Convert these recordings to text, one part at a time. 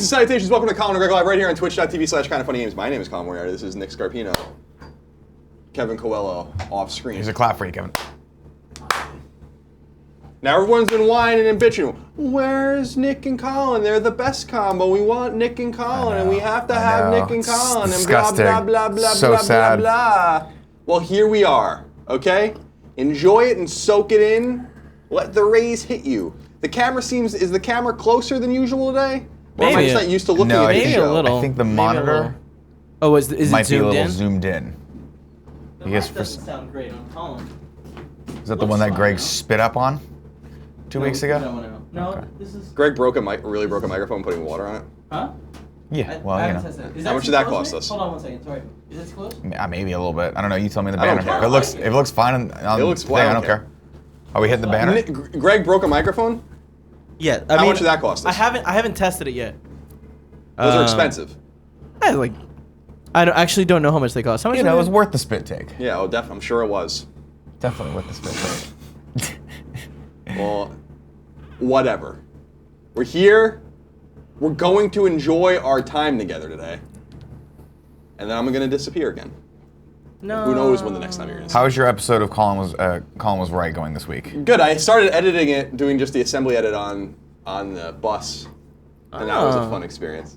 Greetings and salutations. Welcome to Colin and Greg Live right here on twitch.tv/kindoffunnygames. My name is Colin Moriarty. This is Nick Scarpino. Kevin Coelho off screen. Here's a clap for you, Kevin. Now everyone's been whining and bitching. Where's Nick and Colin? They're the best combo. We want Nick and Colin, and we have to have Nick and Colin, and blah, blah, blah, blah, so blah, sad. blah, blah. Well, here we are, okay? Enjoy it and soak it in. Let the rays hit you. Is the camera closer than usual today? Or am I just not used to looking at the maybe show? a little. I think the monitor Oh, is it might be a zoomed little in? zoomed in. The mic doesn't sound great on Colin. Is that the one that Greg spit up on 2 weeks ago? No, Okay. this is... Greg really broke a microphone putting water on it. Huh? Yeah, well, you know. How much did that cost us? Hold on one second, sorry. Is this close? Maybe a little bit. I don't know. You tell me the I don't banner. care. If it looks fine on It looks the fine, thing, I don't care. Are we hitting the banner? Greg broke a microphone? Yeah. How much did that cost us? I haven't tested it yet. Those are expensive. I actually don't know how much they cost. How much? You know, it was worth the spit take. Yeah, definitely. I'm sure it was. Definitely worth the spit take. Well, whatever. We're here. We're going to enjoy our time together today. And then I'm going to disappear again. No. Who knows when the next time you're going to see How was your episode of Colin Was Right going this week? Good. I started editing it, doing just the assembly edit on the bus. And that was a fun experience.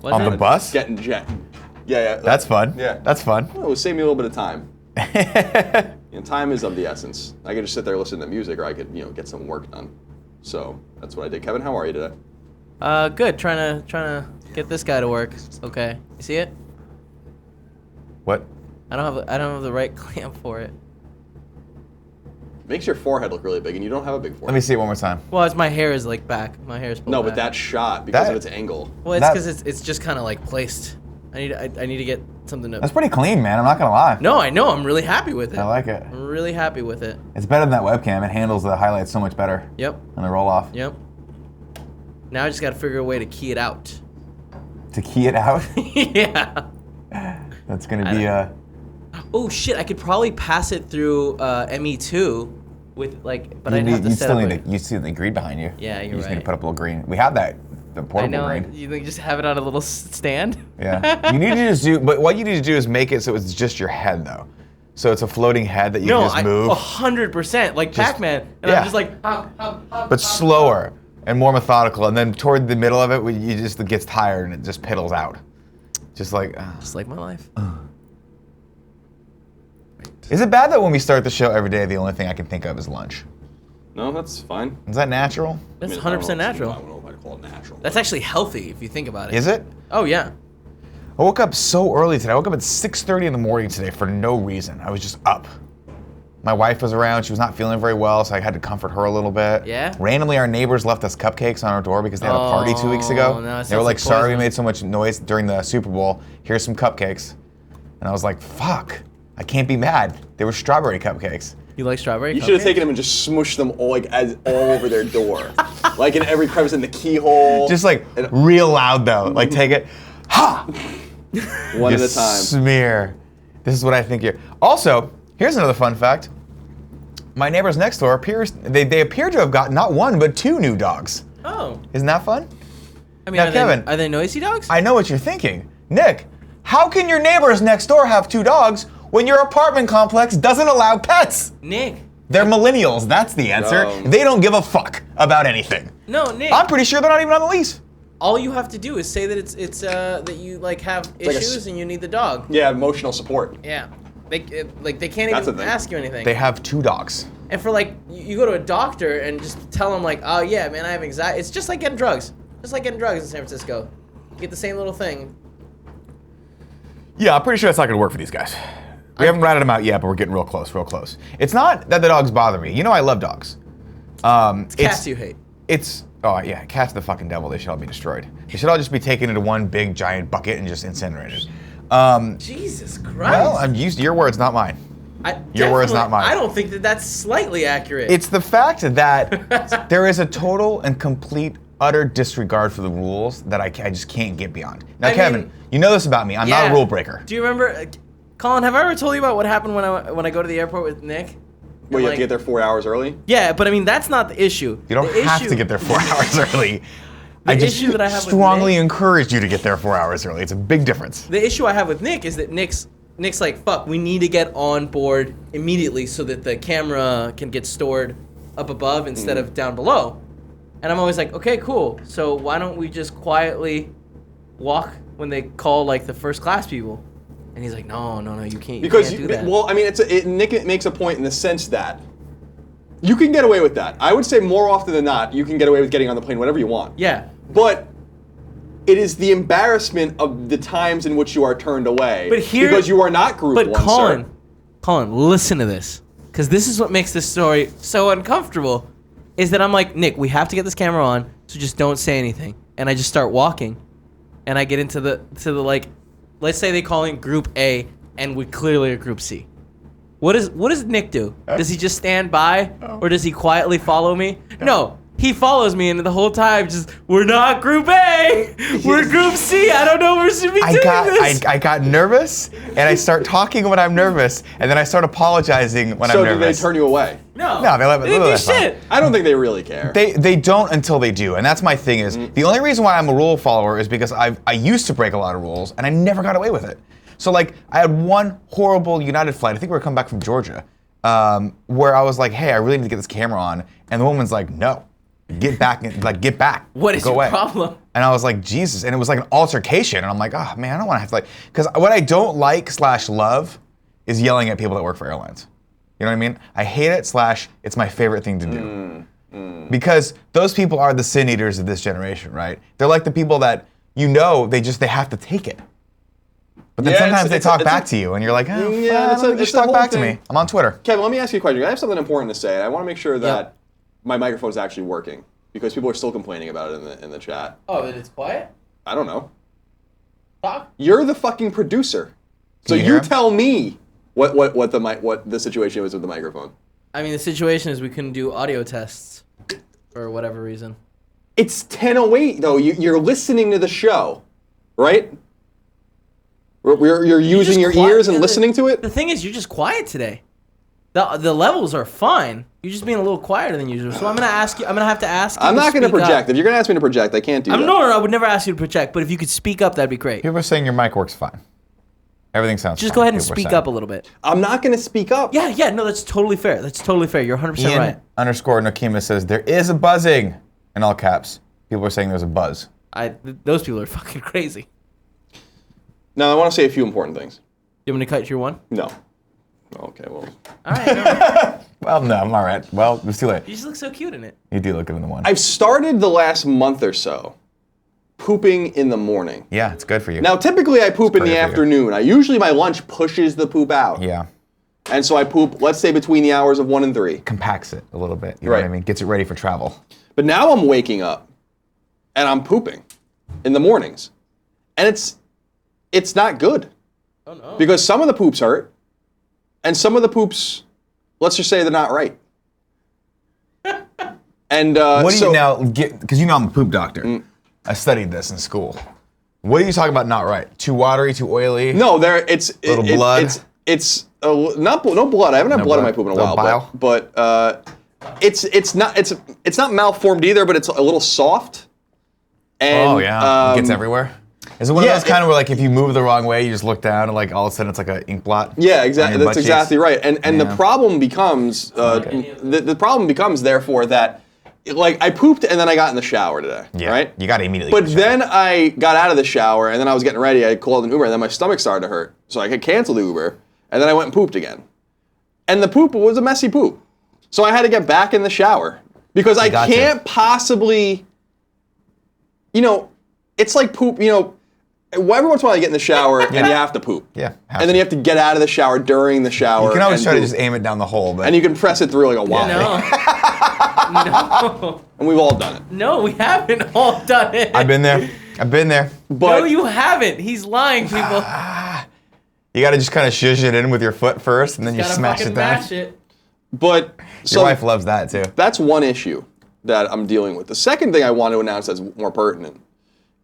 On the bus? Getting jet. Yeah. That's fun. Yeah. That's fun. Well, it would save me a little bit of time. Time is of the essence. I could just sit there listening to music, or I could, get some work done. So that's what I did. Kevin, how are you today? Good. Trying to get this guy to work. Okay. You see it? What? I don't have the right clamp for it. Makes your forehead look really big, and you don't have a big forehead. Let me see it one more time. Well, it's my hair is like back. My hair is pulled No, back. but that shot because of its angle. Well, it's because it's just kind of like placed. I need to get something to. That's pretty clean, man. I'm not gonna lie. No, I know. I'm really happy with it. I like it. I'm really happy with it. It's better than that webcam. It handles the highlights so much better. Yep. And the roll off. Yep. Now I just got to figure a way to key it out. To key it out. Yeah. That's gonna be Oh shit! I could probably pass it through ME2 with but I'd have to set up. You see the green behind you. Yeah, you're You just need right. to put up a little green. We have that, the I portable know. green. You think just have it on a little stand? Yeah. You need to just do, but what you need to do is make it so it's just your head though. So it's a floating head that you can just move. 100%, like Pac-Man, and yeah. I'm just like, hop, But slower and more methodical, and then toward the middle of it, you just gets tired and it just piddles out. Just like my life. Is it bad that when we start the show every day, the only thing I can think of is lunch? No, that's fine. Is that natural? That's I mean, 100% natural. I don't know if I'd call it natural. That's actually healthy if you think about it. Is it? Oh yeah. I woke up so early today. I woke up at 6:30 in the morning today for no reason. I was just up. My wife was around. She was not feeling very well, so I had to comfort her a little bit. Yeah? Randomly, our neighbors left us cupcakes on our door because they had a party 2 weeks ago. No, they were like, sorry we poison. made so much noise during the Super Bowl. Here's some cupcakes. And I was like, fuck. I can't be mad. They were strawberry cupcakes. You like strawberry? You should have taken them and just smushed them all all over their door, like in every crevice in the keyhole. Just like real loud though. Like take it, ha! One at You a time. Smear. This is what I think here. Also, here's another fun fact. My neighbors next door they appear to have got not one but two new dogs. Oh. Isn't that fun? I mean, Now, Kevin, are they noisy dogs? I know what you're thinking. Nick, how can your neighbors next door have two dogs when your apartment complex doesn't allow pets? Nick. They're millennials, that's the answer. They don't give a fuck about anything. No, Nick. I'm pretty sure they're not even on the lease. All you have to do is say that it's that you have issues and you need the dog. Yeah, emotional support. Yeah. They can't That's the even thing. ask you anything. They have two dogs. And for you go to a doctor and just tell them oh yeah, man, I have anxiety. It's just like getting drugs. Just like getting drugs in San Francisco. You get the same little thing. Yeah, I'm pretty sure that's not gonna work for these guys. We haven't ratted them out yet, but we're getting real close, real close. It's not that the dogs bother me. You know I love dogs. It's cats you hate. Oh yeah, cats are the fucking devil. They should all be destroyed. They should all just be taken into one big giant bucket and just incinerated. Jesus Christ. Well, I'm used to your words, not mine. Your words, not mine. I don't think that that's slightly accurate. It's the fact that there is a total and complete utter disregard for the rules that I just can't get beyond. Now, Kevin, you know this about me. I'm not a rule breaker. Do you remember, Colin? Have I ever told you about what happened when I go to the airport with Nick? Well, you have to get there 4 hours early? Yeah, but I mean that's not the issue. You don't have to get there 4 hours early. I just issue that I have strongly with Nick, encourage you to get there 4 hours early. It's a big difference. the issue I have with Nick is that Nick's like, fuck, we need to get on board immediately so that the camera can get stored up above instead of down below. And I'm always like, okay, cool. So why don't we just quietly walk when they call like the first class people? And he's like, no, you can't. Because you can't do that. well, I mean, Nick makes a point in the sense that you can get away with that. I would say more often than not, you can get away with getting on the plane whenever you want. Yeah. But it is the embarrassment of the times in which you are turned away. But here, because you are not group but one, Colin, listen to this, because this is what makes this story so uncomfortable. Is that I'm like, Nick, we have to get this camera on, so just don't say anything. And I just start walking, and I get into the like, let's say they call in Group A, and we clearly are Group C. What does Nick do? Does he just stand by, or does he quietly follow me? No, he follows me, and the whole time just, we're not Group A, we're Group C. I don't know if we should be doing this. I got nervous, and I start talking when I'm nervous, and then I start apologizing when I'm So do nervous. they turn you away? No, No, they let didn't do me shit. I don't think they really care. They don't until they do, and that's my thing is, the only reason why I'm a rule follower is because I used to break a lot of rules, and I never got away with it. So like, I had one horrible United flight, I think we were coming back from Georgia, where I was like, hey, I really need to get this camera on, and the woman's like, no, get back, get back. What is go your away. problem? And I was like, Jesus, and it was like an altercation, and I'm like, oh man, I don't want to have to like, because what I don't like / love is yelling at people that work for airlines. You know what I mean? I hate it / it's my favorite thing to do. Because those people are the sin eaters of this generation, right? They're like the people that, they have to take it. But then sometimes they talk back to you, and you're like, oh, just talk back to me. I'm on Twitter. Kevin, let me ask you a question. I have something important to say. I want to make sure that my microphone is actually working, because people are still complaining about it in the chat. Oh, that it's quiet? I don't know. Talk? You're the fucking producer, so you tell me what the situation was with the microphone. I mean, the situation is we couldn't do audio tests for whatever reason. It's 10:08 though. You're listening to the show, right? You're using your ears and listening to it? The thing is, you're just quiet today. The levels are fine. You're just being a little quieter than usual. So I'm gonna have to ask you. I'm not gonna project. Up. If you're gonna ask me to project, I can't do that. No, I would never ask you to project. But if you could speak up, that'd be great. People are saying your mic works fine. Everything sounds Just fine. go ahead and People are speak saying. up a little bit. I'm not gonna speak up. Yeah, no, that's totally fair. You're 100% right. Ian_Nokima says, there is a buzzing, in all caps. People are saying there's a buzz. Those people are fucking crazy. Now, I want to say a few important things. You want me to cut your one? No. Okay, well. All right. No. Well, no, I'm all right. Well, it was too late. You just look so cute in it. You do look good in the one. I've started the last month or so pooping in the morning. Yeah, it's good for you. Now, typically I poop in the for you. afternoon. My lunch pushes the poop out. Yeah. And so I poop, let's say, between the hours of 1 and 3. Compacts it a little bit. You know what I mean? Gets it ready for travel. But now I'm waking up and I'm pooping in the mornings. And it's not good. Oh, no. Because some of the poops hurt. And some of the poops, let's just say they're not right. And what do you now get? Because I'm a poop doctor. I studied this in school. What are you talking about? Not right? Too watery? Too oily? No, blood. It's no blood. I haven't had blood in my poop in a while. Bile? But it's not malformed either. But it's a little soft. And, it gets everywhere. Is it one of those kind of where like if you move the wrong way, you just look down and like all of a sudden it's like an ink blot? Yeah, exactly. That's exactly right. And the problem becomes the problem becomes therefore that like I pooped and then I got in the shower today. Yeah, right? You got to immediately. But then I got out of the shower and then I was getting ready. I called an Uber and then my stomach started to hurt, so I could cancel the Uber. And then I went and pooped again. And the poop was a messy poop, so I had to get back in the shower because I can't possibly. It's like poop. Every once in a while you get in the shower and you have to poop. Yeah. And then you have to get out of the shower during the shower. You can always try to just aim it down the hole, but and you can press it through like a wobble. No. And we've all done it. No, we haven't all done it. I've been there. But no, you haven't. He's lying, people. You got to just kind of shush it in with your foot first, and then you smash it down. Mash it. But Your wife loves that too. That's one issue that I'm dealing with. The second thing I want to announce that's more pertinent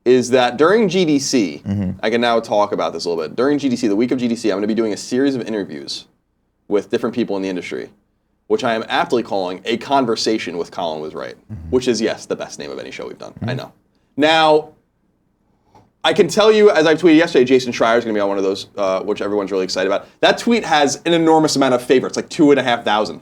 is that during GDC, I can now talk about this a little bit. During GDC, the week of GDC, I'm going to be doing a series of interviews with different people in the industry, which I am aptly calling A Conversation with Colin Was Right, which is, yes, the best name of any show we've done. I know. Now, I can tell you, as I tweeted yesterday, Jason Schreier is going to be on one of those, which everyone's really excited about. That tweet has an enormous amount of favorites, like 2,500.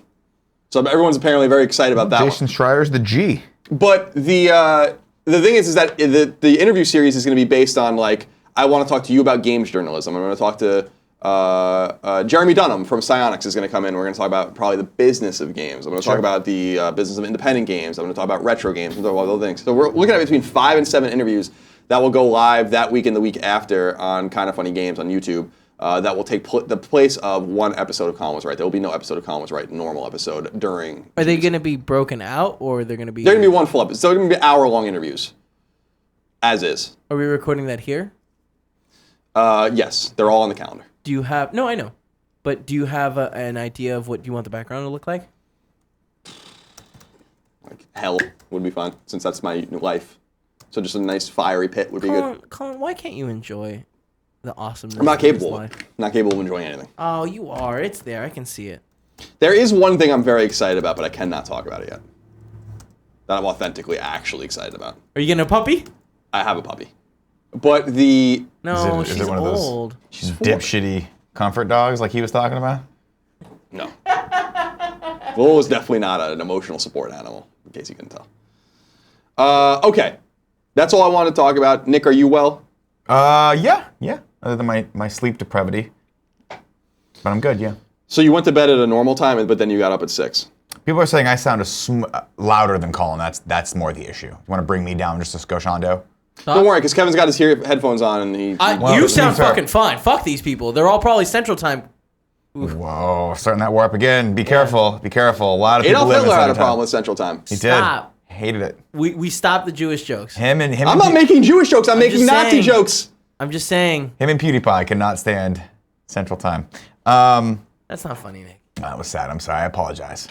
So everyone's apparently very excited about that Jason Schreier's the G. But the thing is that the interview series is going to be based on, like, I want to talk to you about games journalism. I'm going to talk to Jeremy Dunham from Psyonix is going to come in. We're going to talk about probably the business of games. I'm going to talk about the business of independent games. I'm going to talk about retro games and all those things. So we're looking at between 5 and 7 interviews that will go live that week and the week after on Kind of Funny Games on YouTube. That will take the place of one episode of Colin Was Right. There will be no episode of Colin Was Right, normal episode during. Are they going to be broken out, or they're going to be? They're going to be one full episode. So they're going to be hour-long interviews, as is. Are we recording that here? Yes, they're all on the calendar. Do you have? No, I know, but do you have an idea of what you want the background to look like? Like hell would be fun, since that's my life. So just a nice fiery pit would be good. Colin, why can't you enjoy the awesomeness? I'm not of this capable. life? Not capable of enjoying anything. Oh, you are. It's there. I can see it. There is one thing I'm very excited about, but I cannot talk about it yet. That I'm authentically, actually excited about. Are you getting a puppy? I have a puppy, but the No, Is it she's one of those- old. she's 4. Dipshitty comfort dogs like he was talking about? No. Lowell is definitely not an emotional support animal, in case you couldn't tell. Okay. That's all I wanted to talk about. Nick, are you well? Yeah. Other than my sleep depravity. But I'm good, yeah. So you went to bed at a normal time, but then you got up at 6. People are saying I sound louder than Colin. That's more the issue. You want to bring me down just a skoshando? Don't worry, because Kevin's got his headphones on, and he Well, you to sound be fair- fucking fine. Fuck these people. They're all probably Central Time. Whoa, starting that warp again. Be careful. Be careful. A lot of people Adolf live in Hitler had a Central Time. problem with Central Time. He did. Stop. Hated it. We stopped the Jewish jokes. Him I'm and not making Jewish jokes. I'm making just Nazi saying. jokes. I'm just saying. Him and PewDiePie cannot stand Central Time. That's not funny, Nick. That was sad. I'm sorry. I apologize.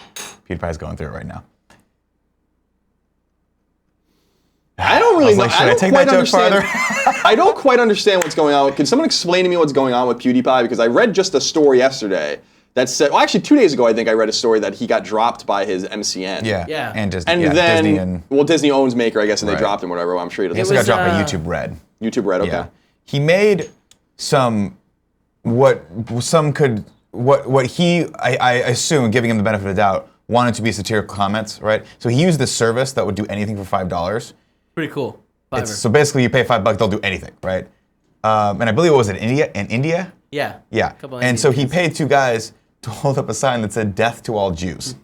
PewDiePie's going through it right now. I don't really know. Should I take that joke farther? I don't quite understand what's going on. Can someone explain to me what's going on with PewDiePie? Because I read just a story yesterday that said, well, actually 2 days ago, I think I read a story that he got dropped by his MCN. Yeah. And Disney. And yeah, then, Disney and well, Disney owns Maker, I guess, and they Right. dropped him, whatever. Well, I'm sure he he doesn't. also got was, dropped by YouTube Red. YouTube Red, okay. Yeah. He made some what he I assume, giving him the benefit of the doubt, wanted to be satirical comments, right? So he used this service that would do anything for $5. Pretty cool. Fiverr. So basically, you pay $5, they'll do anything, right? And I believe it was in India. Yeah. Yeah. Couple And so Indians. he paid 2 guys to hold up a sign that said "Death to all Jews."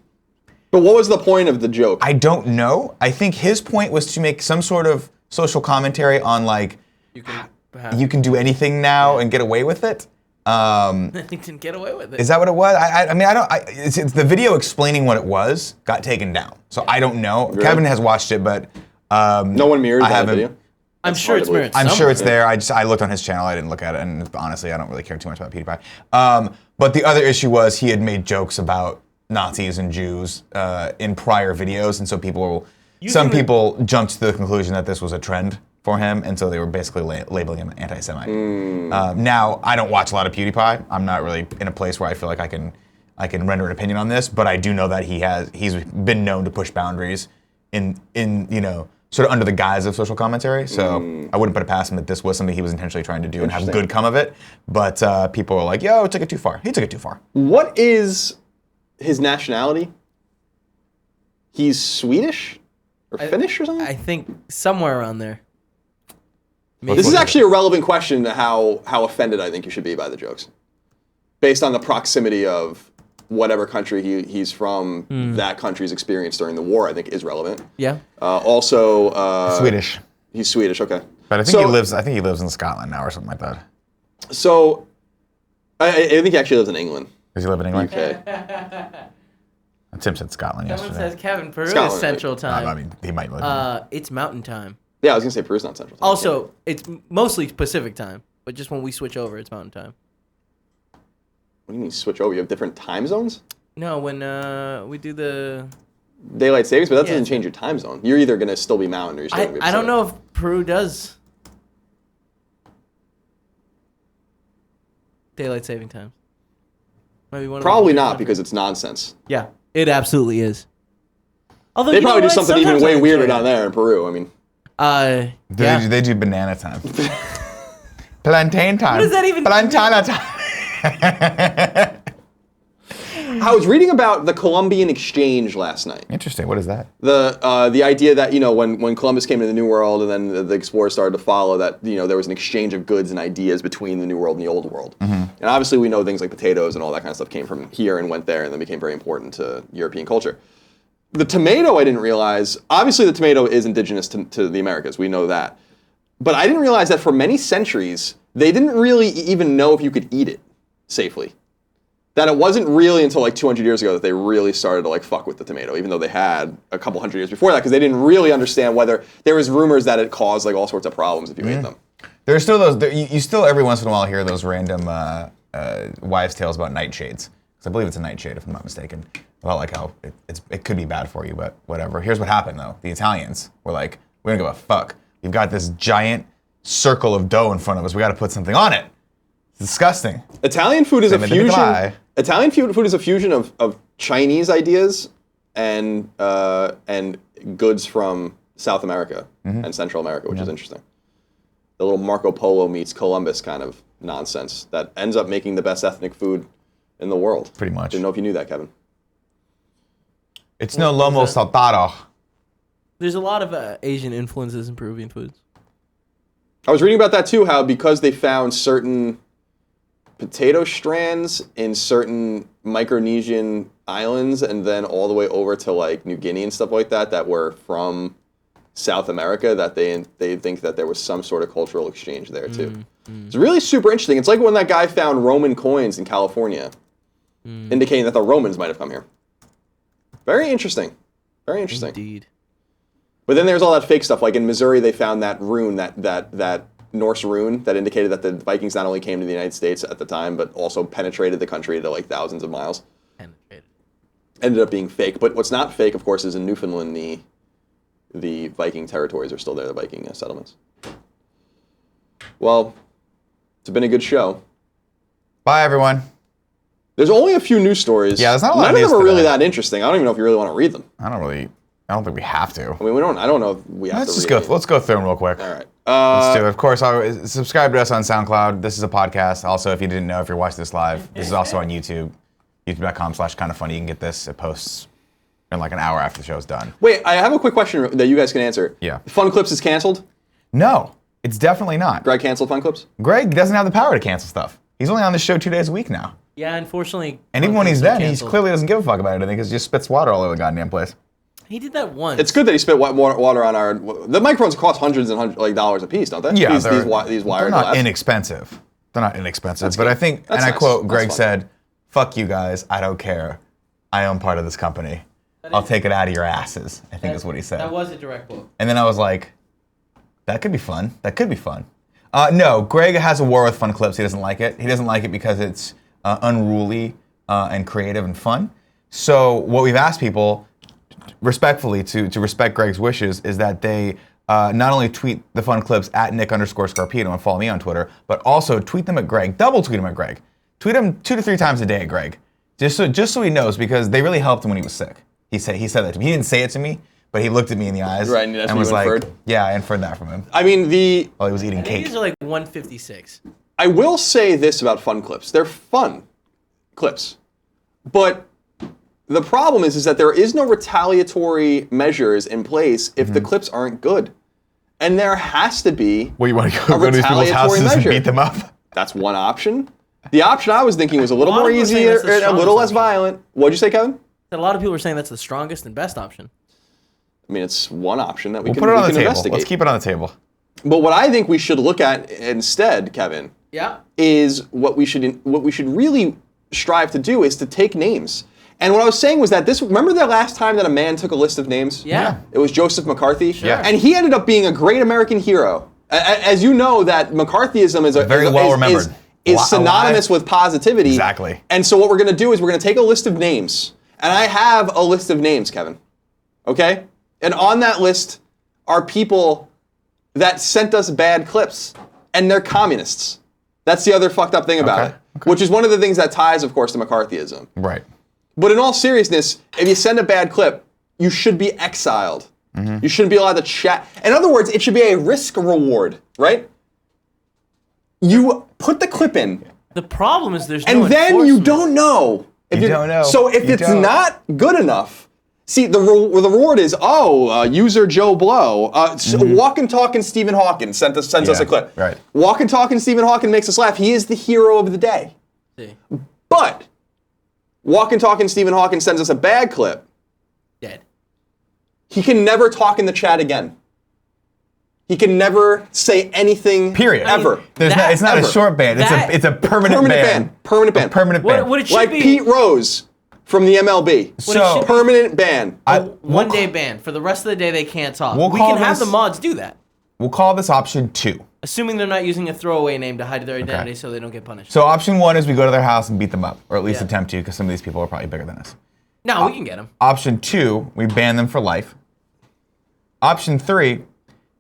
But what was the point of the joke? I don't know. I think his point was to make some sort of social commentary on like you can do anything now and get away with it. He didn't get away with it. Is that what it was? I mean, it's the video explaining what it was got taken down. So I don't know. Really? Kevin has watched it, but No one mirrored that haven't- video? I'm sure hard it's to believe. mirrored. I'm sure somewhere. it's there. I looked on his channel. I didn't look at it, and honestly, I don't really care too much about PewDiePie. But the other issue was he had made jokes about Nazis and Jews in prior videos, and so some people jumped to the conclusion that this was a trend for him, and so they were basically labeling him an anti-Semite. Now, I don't watch a lot of PewDiePie. I'm not really in a place where I feel like I can render an opinion on this, but I do know that he's been known to push boundaries in sort of under the guise of social commentary. So I wouldn't put it past him that this was something he was intentionally trying to do and have good come of it. But people are like, yo, took it too far. He took it too far. What is his nationality? He's Swedish? Or Finnish or something? I think somewhere around there. This is actually a relevant question to how offended I think you should be by the jokes. Based on the proximity of whatever country he's from, that country's experience during the war, I think is relevant. Yeah. Also, Swedish. He's Swedish, okay. But I think he lives in Scotland now or something like that. So, I think he actually lives in England. Does he live in England? Okay. Tim said Scotland Someone yesterday. says Kevin, Peru Scotland, is Central Time. I mean, he might live It's Mountain Time. Yeah, I was going to say Peru's not Central Time. Also, it's mostly Pacific Time, but just when we switch over, it's Mountain Time. What do you mean switch over? You have different time zones? No, when we do the... Daylight savings, but that Yeah. doesn't change your time zone. You're either going to still be Mountain or you're still going to be I don't Pacific. know if Peru does Daylight Saving Time. Might be one of Probably the not, countries. because it's nonsense. Yeah, it absolutely is. Although They you know probably do what? something even Sometimes way I weirder enjoy down it. there in Peru. I mean, They do banana time. Plantain time. What does that even Plantana time. I was reading about the Columbian Exchange last night. Interesting. What is that? The idea that, when Columbus came to the New World and then the explorers started to follow, that, there was an exchange of goods and ideas between the New World and the Old World. And obviously we know things like potatoes and all that kind of stuff came from here and went there and then became very important to European culture. The tomato, I didn't realize, obviously the tomato is indigenous to the Americas, we know that. But I didn't realize that for many centuries, they didn't really even know if you could eat it safely. That it wasn't really until like 200 years ago that they really started to like fuck with the tomato, even though they had a couple hundred years before that, because they didn't really understand whether there was rumors that it caused like all sorts of problems if you ate them. There's still those. You still every once in a while hear those random wives' tales about nightshades. Because I believe it's a nightshade, if I'm not mistaken. About like how it could be bad for you, but whatever. Here's what happened though: the Italians were like, "We don't give a fuck. We've got this giant circle of dough in front of us. We got to put something on it." It's disgusting. Italian food is a fusion. Italian food is a fusion of Chinese ideas and goods from South America and Central America, which is interesting. The little Marco Polo meets Columbus kind of nonsense that ends up making the best ethnic food in the world. Pretty much. Didn't know if you knew that, Kevin. It's no lomo saltado. There's a lot of Asian influences in Peruvian foods. I was reading about that too, how because they found certain potato strands in certain Micronesian islands and then all the way over to like New Guinea and stuff like that were from South America, that they think that there was some sort of cultural exchange there too. It's really super interesting. It's like when that guy found Roman coins in California, indicating that the Romans might have come here. Very interesting. Very interesting. Indeed. But then there's all that fake stuff. Like in Missouri, they found that rune, that Norse rune that indicated that the Vikings not only came to the United States at the time, but also penetrated the country to like thousands of miles. Penetrated. Ended up being fake. But what's not fake, of course, is in Newfoundland, the Viking territories are still there, the Viking settlements. Well, it's been a good show. Bye, everyone. There's only a few news stories. Yeah, there's not a lot None of of news them are really today. that interesting. I don't even know if you really want to read them. I don't think we have to. I mean, I don't know if we have to read them. Let's go through them real quick. All right. Let's do it. Of course, subscribe to us on SoundCloud. This is a podcast. Also, if you didn't know, if you're watching this live, this is also on YouTube. YouTube.com/kindafunny. You can get this. It posts in like an hour after the show's done. Wait, I have a quick question that you guys can answer. Yeah. Fun Clips is canceled? No, it's definitely not. Greg canceled Fun Clips? Greg doesn't have the power to cancel stuff. He's only on the show 2 days a week now. Yeah, unfortunately. And even when he's dead, he clearly doesn't give a fuck about it. I think because he just spits water all over the goddamn place. He did that once. It's good that he spit water on our... The microphones cost hundreds and hundreds dollars a piece, don't they? Yeah, these they're wired not glass. inexpensive. They're not inexpensive. That's but good. I think, That's and I nice. quote, That's Greg fun. said, "Fuck you guys, I don't care. I own part of this company. I'll take it out of your asses," I think is what he said. That was a direct quote. And then I was like, that could be fun. That could be fun. No, Greg has a war with Fun Clips. He doesn't like it. He doesn't like it because it's unruly and creative and fun. So what we've asked people, respectfully, to respect Greg's wishes, is that they not only tweet the Fun Clips at Nick_Scarpino and follow me on Twitter, but also tweet them at Greg. Double tweet them at Greg. Tweet them 2 to 3 times a day at Greg. Just so he knows, because they really helped him when he was sick. He said that to me. He didn't say it to me, but he looked at me in the eyes Right, and that's what was you like, inferred? "Yeah, I inferred that from him." I mean, While he was eating cake. These are like 156. I will say this about Fun Clips. They're fun clips. But the problem is that there is no retaliatory measures in place if the clips aren't good. And there has to be Well, you want to a go to these people's retaliatory houses measure. and beat them up? That's one option. The option I was thinking was a little A lot more of people are saying easier, that's the a little less strongest option. violent. What'd you say, Kevin? A lot of people are saying that's the strongest and best option. I mean, it's one option that we We'll can, put it on we the can table. investigate. Let's keep it on the table. But what I think we should look at instead, Kevin, Yeah. is what we should really strive to do is to take names. And what I was saying was that remember the last time that a man took a list of names? Yeah. It was Joseph McCarthy. Yeah. And he ended up being a great American hero. As you know, that McCarthyism is Very well remembered. is synonymous with positivity. Exactly. And so what we're going to do is we're going to take a list of names. And I have a list of names, Kevin. Okay? And on that list are people that sent us bad clips. And they're communists. That's the other fucked up thing about Okay. it. Which is one of the things that ties, of course, to McCarthyism. Right. But in all seriousness, if you send a bad clip, you should be exiled You shouldn't be allowed to chat. In other words, it should be a risk reward, right? You put the clip in. The problem is there's no And then you enforcement. don't know. You don't know. So if You it's don't. not good enough, see, the reward is, user Joe Blow. Walk and Talk and Stephen Hawking sends us a clip. Right. Walk and Talk and Stephen Hawking makes us laugh. He is the hero of the day. See. But Walk and Talk and Stephen Hawking sends us a bad clip. Dead. He can never talk in the chat again. He can never say anything. Period. Ever. It's not ever. a short ban. It's a permanent ban. Permanent ban. Permanent ban. What it should Like be Pete Rose from the MLB. So- Permanent ban. one day ban. For the rest of the day, they can't talk. We'll We call can have this- the mods do that, We'll call this option 2. assuming they're not using a throwaway name to hide their identity so they don't get punished. So option 1 is we go to their house and beat them up, or at least Yeah. attempt to, because some of these people are probably bigger than us. No, we can get them. Option 2, we ban them for life. Option 3,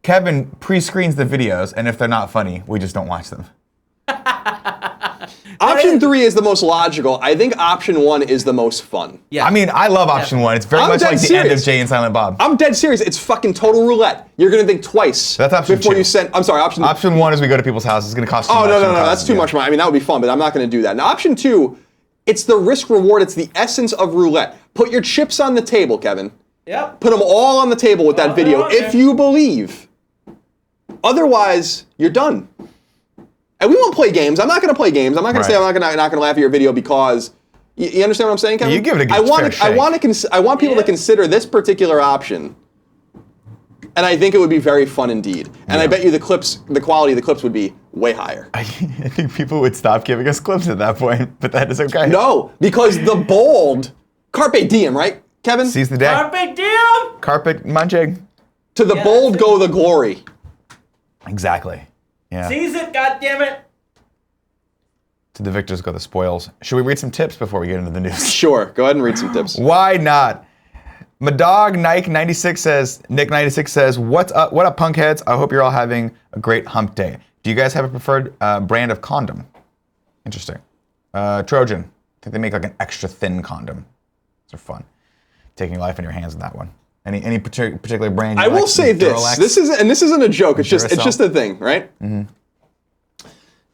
Kevin pre-screens the videos, and if they're not funny, we just don't watch them. Option 3 is the most logical. I think option 1 is the most fun. Yeah. I mean, I love option 1. It's very I'm much dead like the end of serious. Jay and Silent Bob. I'm dead serious. It's fucking total roulette. You're gonna think twice That's option before 2. you send. I'm sorry, option. Option 1 is we go to people's houses. It's going to cost too Oh much. no, and cause- that's too much money. I mean, that would be fun, but I'm not gonna do that. Now, option 2, it's the risk reward. It's the essence of roulette. Put your chips on the table, Kevin. Yep. Put them all on the table with that video, okay. if you believe. Otherwise, you're done. And we won't play games. I'm not going to play games. I'm not going to say I'm not going to laugh at your video because you understand what I'm saying, Kevin? You give it a good I want fair to, I want people to consider this particular option, and I think it would be very fun indeed. And I bet you the quality of the clips would be way higher. I think people would stop giving us clips at that point, but that is okay. No, because the bold, carpe diem, right, Kevin? Seize the day. Carpe diem! Carpet munching. To the bold go the glory. Exactly. Yeah. Seize it, goddammit! To the victors go the spoils. Should we read some tips before we get into the news? Sure, go ahead and read some tips. Why not? My dog Nick96 says, What up, punk heads? I hope you're all having a great hump day. Do you guys have a preferred brand of condom? Interesting. Trojan. I think they make like an extra thin condom. Those are fun. Taking life in your hands with that one. Any particular brand you I like? will say this. Duralex? This isn't a joke. It's Duracell? just a thing, right? Mm-hmm.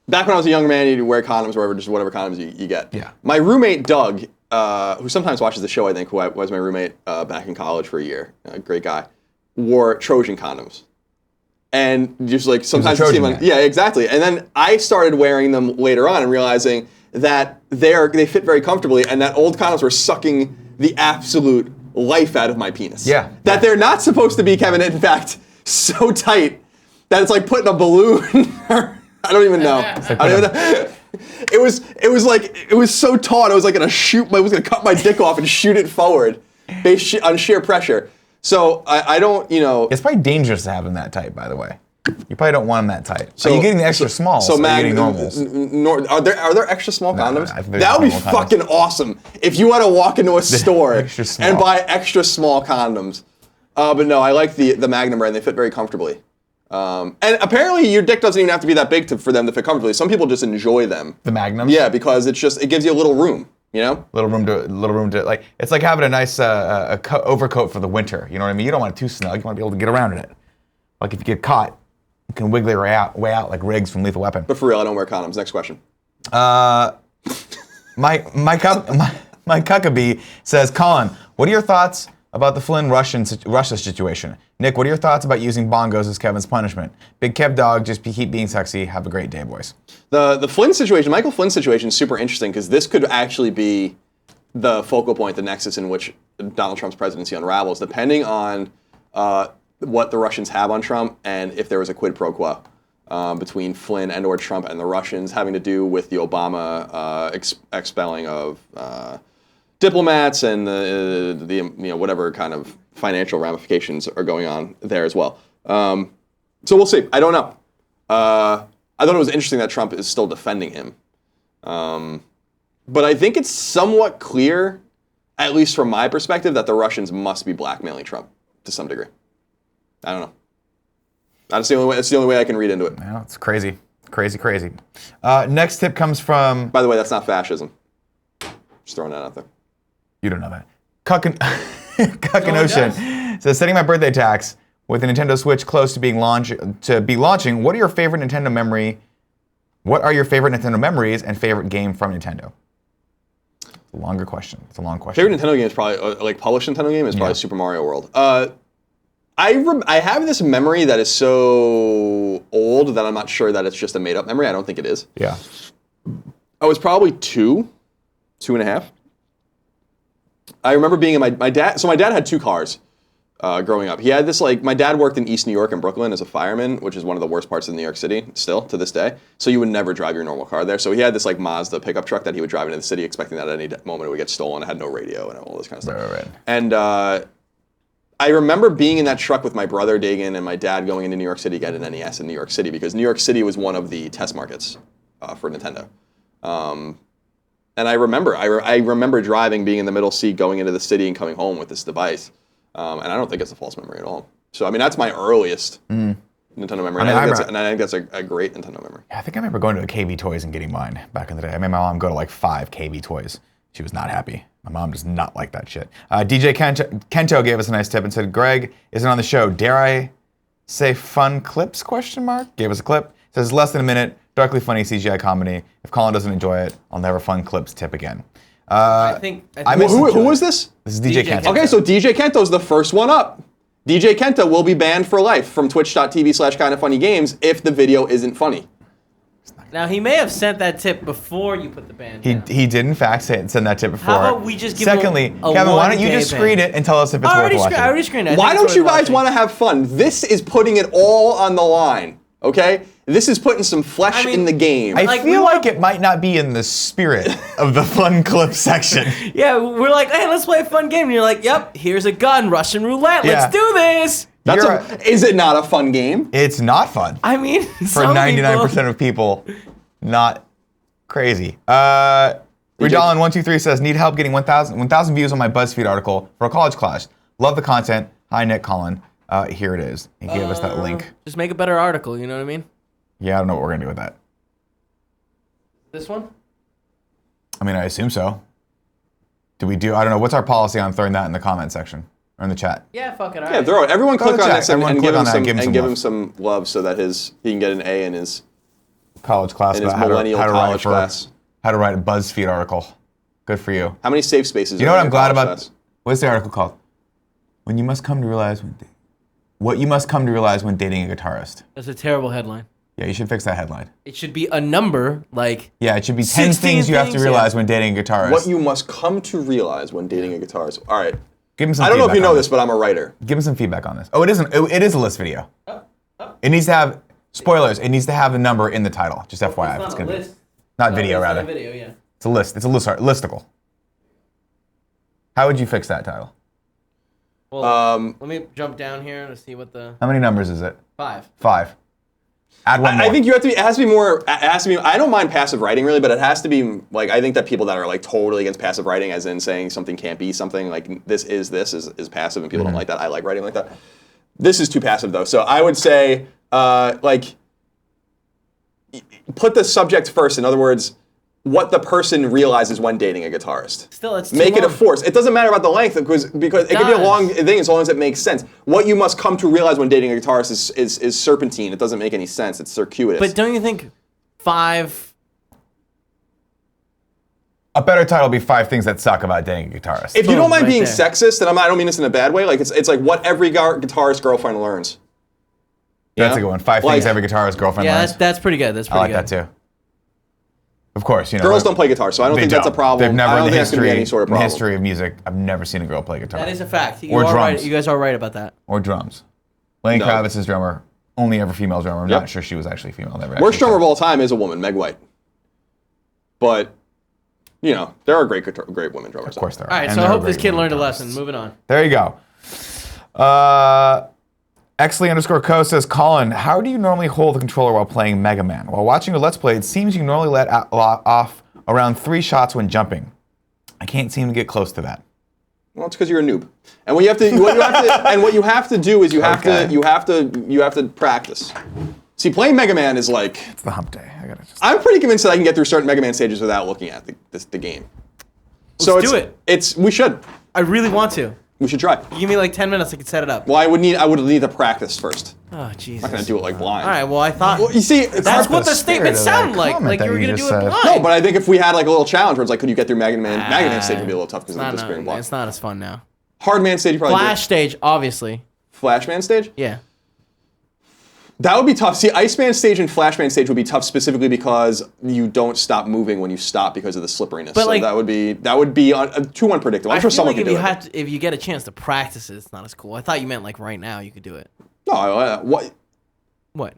Back when I was a younger man, you'd wear condoms wherever, just whatever condoms you get. Yeah. My roommate Doug, who sometimes watches the show, I think, who was my roommate back in college for a year, a great guy, wore Trojan condoms. And just like sometimes you see Trojan them, man. yeah, exactly. And then I started wearing them later on and realizing that they fit very comfortably, and that old condoms were sucking the absolute life out of my penis. Yeah. That they're not supposed to be, Kevin, in fact, so tight that it's like putting a balloon. I don't even know. I don't even know. It was so taut. I was like gonna I was gonna cut my dick off and shoot it forward, based on sheer pressure. So I don't, It's probably dangerous to have them that tight, by the way. You probably don't want them that tight. So So- you're getting the extra small. So you're getting normals. Are there extra small condoms? I think they're That would be normal condoms. fucking awesome if you had to walk into a store extra small. and buy extra small condoms. But no, I like the Magnum brand. They fit very comfortably. And apparently your dick doesn't even have to be that big for them to fit comfortably. Some people just enjoy them. The Magnums? Yeah, because it gives you a little room. Little room to like. It's like having a nice overcoat for the winter. You know what I mean? You don't want it too snug. You want to be able to get around in it. Like if you get caught, you can wiggle your way out like Riggs from Lethal Weapon. But for real, I don't wear condoms. Next question. My Cuckabee says, Colin, what are your thoughts about the Flynn Russia situation? Nick, what are your thoughts about using bongos as Kevin's punishment? Big Kev dog, just keep being sexy. Have a great day, boys. The Flynn situation, Michael Flynn situation, is super interesting because this could actually be the focal point, the nexus in which Donald Trump's presidency unravels, depending on what the Russians have on Trump and if there was a quid pro quo between Flynn and/or Trump and the Russians, having to do with the Obama expelling of diplomats and the whatever kind of financial ramifications are going on there as well. So we'll see. I don't know. I thought it was interesting that Trump is still defending him. But I think it's somewhat clear, at least from my perspective, that the Russians must be blackmailing Trump to some degree. I don't know. That's the only way I can read into it. Yeah, it's crazy. Crazy. Next tip comes from... By the way, that's not fascism. Just throwing that out there. You don't know that. Cuckin Ocean Says, setting my birthday tax with the Nintendo Switch close to being launching. What are your favorite Nintendo memories and favorite game from Nintendo? It's a longer question. It's a long question. Favorite Nintendo game is probably like published Nintendo game is probably Super Mario World. I have this memory that is so old that I'm not sure that it's just a made up memory. I don't think it is. Yeah. I was probably 2.5. I remember being in my dad. So my dad had 2 cars growing up. He had this my dad worked in East New York and Brooklyn as a fireman, which is one of the worst parts of New York City still to this day. So you would never drive your normal car there. So he had this Mazda pickup truck that he would drive into the city, expecting that at any moment it would get stolen. It had no radio and all this kind of stuff. Right. And I remember being in that truck with my brother Dagan and my dad going into New York City to get an NES in New York City because New York City was one of the test markets for Nintendo. And I remember driving, being in the middle seat, going into the city and coming home with this device. And I don't think it's a false memory at all. So, I mean, that's my earliest Nintendo memory. And I think that's a great Nintendo memory. Yeah, I think I remember going to a KB Toys and getting mine back in the day. I made my mom go to 5 KB Toys. She was not happy. My mom does not like that shit. DJ Kento gave us a nice tip and said, Greg isn't on the show. Dare I say fun clips, ? Gave us a clip. Says, less than a minute, darkly funny CGI comedy. If Colin doesn't enjoy it, I'll never fun clips tip again. I think who was this? This is DJ Kento. Okay, so DJ Kento's the first one up. DJ Kento will be banned for life from twitch.tv/kindoffunnygames if the video isn't funny. Now, he may have sent that tip before you put the ban down. He did, in fact, send that tip before. How about we just give Secondly, him a Kevin, why don't you one-day just screen ban? it and tell us if it's worth watching? I already screened it. Why don't you guys want to have fun? This is putting it all on the line, okay? This is putting some flesh in the game. I feel like it might not be in the spirit of the fun clip section. Yeah, we're like, hey, let's play a fun game. And you're like, yep, here's a gun, Russian roulette. Let's do this. Is it not a fun game? It's not fun. I mean, for 99% of people, not crazy. Redolin123 says, need help getting 1,000 views on my BuzzFeed article for a college class. Love the content. Hi, Nick, Colin. Here it is. He gave us that link. Just make a better article, you know what I mean? Yeah, I don't know what we're going to do with that. This one? I mean, I assume so. I don't know. What's our policy on throwing that in the comment section? Or in the chat? Yeah, fuck it. All right. Throw it. Everyone click on this and give him some love so that he can get an A in his college class. In his millennial college class. How to write a BuzzFeed article. Good for you. How many safe spaces? You know what I'm glad about? Class? What's the article called? What you must come to realize when dating a guitarist. That's a terrible headline. Yeah, you should fix that headline. It should be a number, like... Yeah, it should be 10 things you have to realize when dating a guitarist. What you must come to realize when dating a guitarist. All right. Give him some I don't know if you know this, but I'm a writer. Give him some feedback on this. Oh, it is a list video. It needs to have, spoilers, it needs to have the number in the title. Just FYI. It's not a list. Not video, rather. It's not a video, yeah. It's a list. It's a listicle. How would you fix that title? Well, let me jump down here to see what the... How many numbers is it? 5. 5. Add one more. I think it has to be more. It has to be. I don't mind passive writing really, but it has to be like I think that people that are like totally against passive writing, as in saying something can't be something, like this is passive, and people don't like that. I like writing like that. This is too passive though. So I would say like put the subject first. In other words, what the person realizes when dating a guitarist. Still, it's too Make long. it a force. It doesn't matter about the length because it could be a long thing as long as it makes sense. What you must come to realize when dating a guitarist is serpentine. It doesn't make any sense. It's circuitous. But don't you think 5... A better title would be 5 things that suck about dating a guitarist. If you don't mind being sexist, and I don't mean this in a bad way, like it's like what every guitarist girlfriend learns. That's a good one. 5 things every guitarist girlfriend learns. Yeah, that's pretty good. That's pretty good. I like that too. Of course, you know. Girls don't play guitar, so I don't think that's a problem. They've never I don't in think that's gonna be any sort of problem. the history of music, I've never seen a girl play guitar. That is a fact. Or drums. Right. You guys are right about that. Or drums. Lenny Kravitz's drummer, only ever female drummer. I'm not sure she was actually female. Worst drummer of all time is a woman, Meg White. But, you know, there are great women drummers. Of course there are. All right, so I hope this kid learned a lesson. Moving on. There you go. Exley_Co says, Colin, how do you normally hold the controller while playing Mega Man? While watching a Let's Play, it seems you normally let off around 3 shots when jumping. I can't seem to get close to that. Well, it's because you're a noob. And what you have to do is you have to practice. See, playing Mega Man is like it's the hump day. I'm pretty convinced that I can get through certain Mega Man stages without looking at the game. Let's do it. We should. I really want to. We should try. You give me like 10 minutes, I could set it up. Well, I would need to practice first. Oh, Jesus. I'm not gonna do it like blind. All right, well, I thought... Well, you see, it's that's hard what to- the statement sounded like. Like you were going to do it blind. No, but I think if we had like a little challenge where it's like, could you get through Mega Man stage would be a little tough because of the disappearing block. It's not as fun now. Hard Man stage, you probably Flash stage, obviously. Flash Man stage? Yeah. That would be tough. See, Iceman stage and Flashman stage would be tough specifically because you don't stop moving when you stop because of the slipperiness. But so like, that would be too unpredictable. I'm sure someone could do it. If you get a chance to practice it, it's not as cool. I thought you meant like right now you could do it. No, what? What?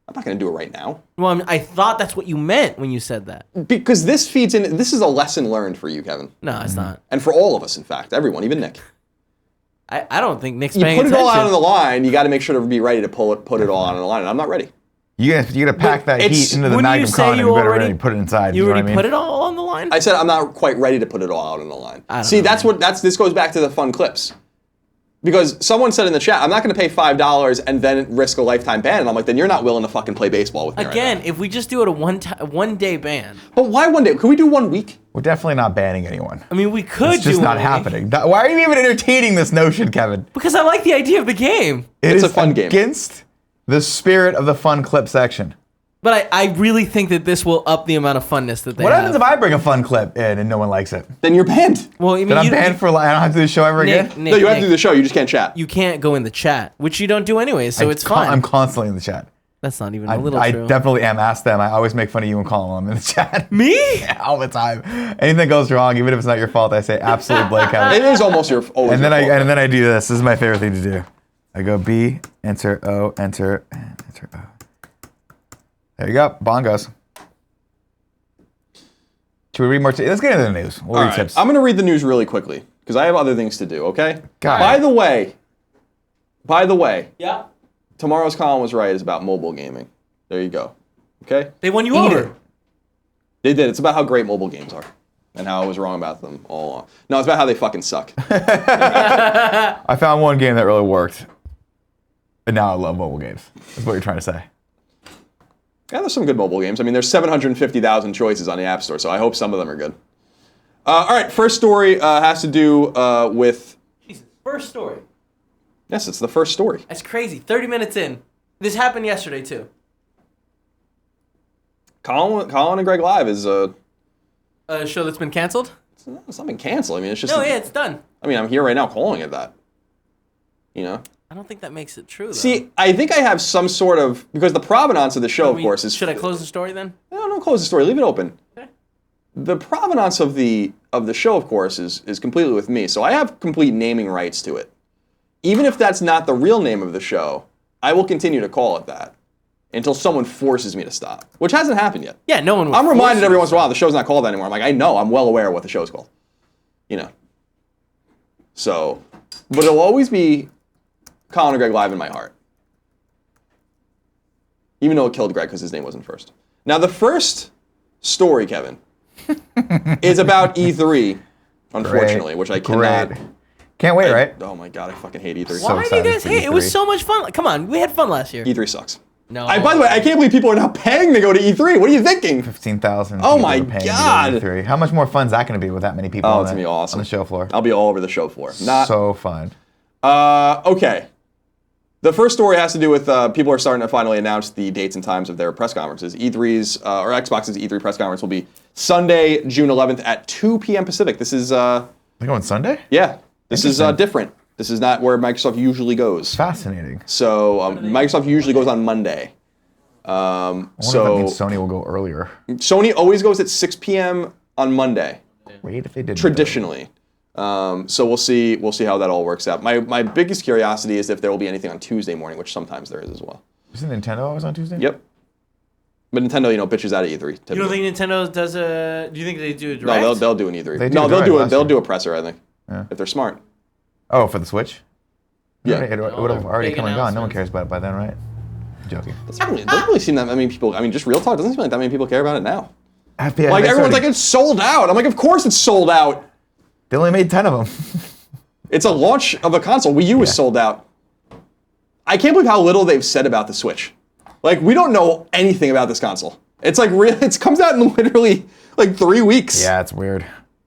I'm not going to do it right now. Well, I thought that's what you meant when you said that. Because this feeds in. This is a lesson learned for you, Kevin. No, it's not. And for all of us, in fact, everyone, even Nick. I don't think Nick's You paying put it attention. all out on the line. You got to make sure to be ready to put it all out on the line. And I'm not ready. You gotta pack that heat into the wouldn't Magnum you say Con and you better already- ready to put it inside. You know what I already mean? put it all on the line? I said I'm not quite ready to put it all out on the line. don't know. This goes back to the fun clips. Because someone said in the chat, I'm not going to pay $5 and then risk a lifetime ban. And I'm like, then you're not willing to fucking play baseball with me Again, right now. if we just do it a one-day ban. But why one day? Could we do 1 week? We're definitely not banning anyone. I mean, we could It's just do not it happening. Why are you even entertaining this notion, Kevin? because I like the idea of the game. It's It a is fun game. against the spirit of the fun clip section. But I really think that this will up the amount of funness that they What have. happens if I bring a fun clip in and no one likes it? Then you're banned. Well, I mean, Then I'm banned for I don't have to do the show ever Nick, again? Nick, No, you have Nick, to do the show. You just can't chat. You can't go in the chat, which you don't do anyway, so it's fine. I'm constantly in the chat. That's not even a little I true. definitely am. Ask them. I always make fun of you and Colin when I'm in the chat. Me? Yeah, all the time. Anything goes wrong, even if it's not your fault, I say absolutely Blake. It is almost your always And then your fault. and then I do this. This is my favorite thing to do. I go B, enter O, enter, and enter O. There you go. Bongos. Should we read more? Let's get into the news. We'll All read right. tips. I'm going to read the news really quickly because I have other things to do, okay? Got By it. the way, Yeah. tomorrow's Colin was right. It's about mobile gaming. There you go. Okay? They won you Eat over. it. They did. It's about how great mobile games are and how I was wrong about them all along. No, it's about how they fucking suck. I found one game that really worked, and now I love mobile games. That's what you're trying to say. Yeah, there's some good mobile games. I mean, there's 750,000 choices on the App Store, so I hope some of them are good. All right, first story has to do with... Jesus, first story. Yes, it's the first story. That's crazy. 30 minutes in. This happened yesterday, too. Colin and Greg Live is... A show that's been canceled? it's not been canceled. I mean, it's just... No, yeah, it's done. I mean, I'm here right now calling it that. You know? I don't think that makes it true, though. See, I think I have some sort of... Because the provenance of the show, of course, is... Should I close the story, then? No, don't close the story. Leave it open. Okay. The provenance of the show, of course, is completely with me. So I have complete naming rights to it. Even if that's not the real name of the show, I will continue to call it that until someone forces me to stop, which hasn't happened yet. Yeah, no one would I'm reminded force every you. once in a while the show's not called that anymore. I'm like, I know, I'm well aware of what the show's called. You know. So, but it'll always be Colin and Greg Live in my heart. Even though it killed Greg because his name wasn't first. Now, the first story, Kevin, is about E3, unfortunately, which I cannot... Great. Can't wait, right? Oh my god, I fucking hate E3. So Why do you excited guys for hate it? It was E3. so much fun. Come on, we had fun last year. E3 sucks. No. By the way, I can't believe people are now paying to go to E3. What are you thinking? 15,000. Oh people my are paying to go to God. E3. How much more fun is that going to be with that many people Oh, on, it's gonna be awesome. on the show floor? I'll be all over the show floor. Not so fun. okay. The first story has to do with people are starting to finally announce the dates and times of their press conferences. E3's or Xbox's E3 press conference will be Sunday, June 11th at 2 p.m. Pacific. This is They're going Sunday? yeah. This is Interesting. different. This is not where Microsoft usually goes. Fascinating. So Microsoft usually goes on Monday. I wonder if that So means Sony will go earlier. Sony always goes at 6 p.m. on Monday. Wait, if they did Traditionally. So we'll see how that all works out. My biggest curiosity is if there will be anything on Tuesday morning, which sometimes there is as well. Isn't Nintendo always on Tuesday? Yep. But Nintendo, bitches out of E3. Typically. You don't think Nintendo does a? Do you think they do a No, direct? they'll do an E3. They do No, a they'll direct do last they'll year. do a presser, I think. Yeah. If they're smart. Oh, for the Switch? Yeah. It would have already big come and gone. No one announcements. cares about it by then, right? Joking. It doesn't really seem that many people. I mean, just real talk. It doesn't seem like that many people care about it now. FBI, Like they everyone's started- like, it's sold out. I'm like, of course it's sold out. They only made 10 of them. It's a launch of a console. Wii U was sold out. I can't believe how little they've said about the Switch. Like, we don't know anything about this console. It's like it comes out in literally like 3 weeks. Yeah, it's weird.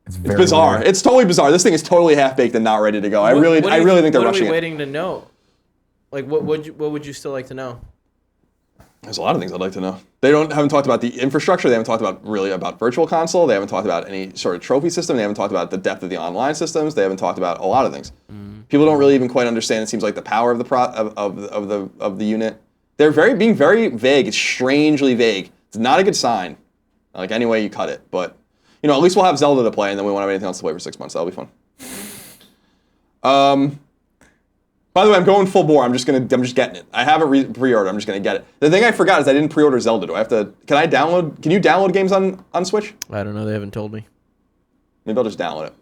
It's bizarre. weird. It's totally bizarre. This thing is totally half-baked and not ready to go. I really think they're rushing it. What are we waiting to know? Like, what would you still like to know? There's a lot of things I'd like to know. They haven't talked about the infrastructure. They haven't talked about Virtual Console. They haven't talked about any sort of trophy system. They haven't talked about the depth of the online systems. They haven't talked about a lot of things. People don't really even quite understand. It seems like the power of the unit. They're being very vague. It's strangely vague. It's not a good sign. Like any way you cut it, but at least we'll have Zelda to play, and then we won't have anything else to play for 6 months. That'll be fun. By the way, I'm going full bore. I'm just getting it. I haven't pre-ordered. I'm just gonna get it. The thing I forgot is I didn't pre-order Zelda. Do I have to? Can you download games on Switch? I don't know. They haven't told me. Maybe I'll just download it.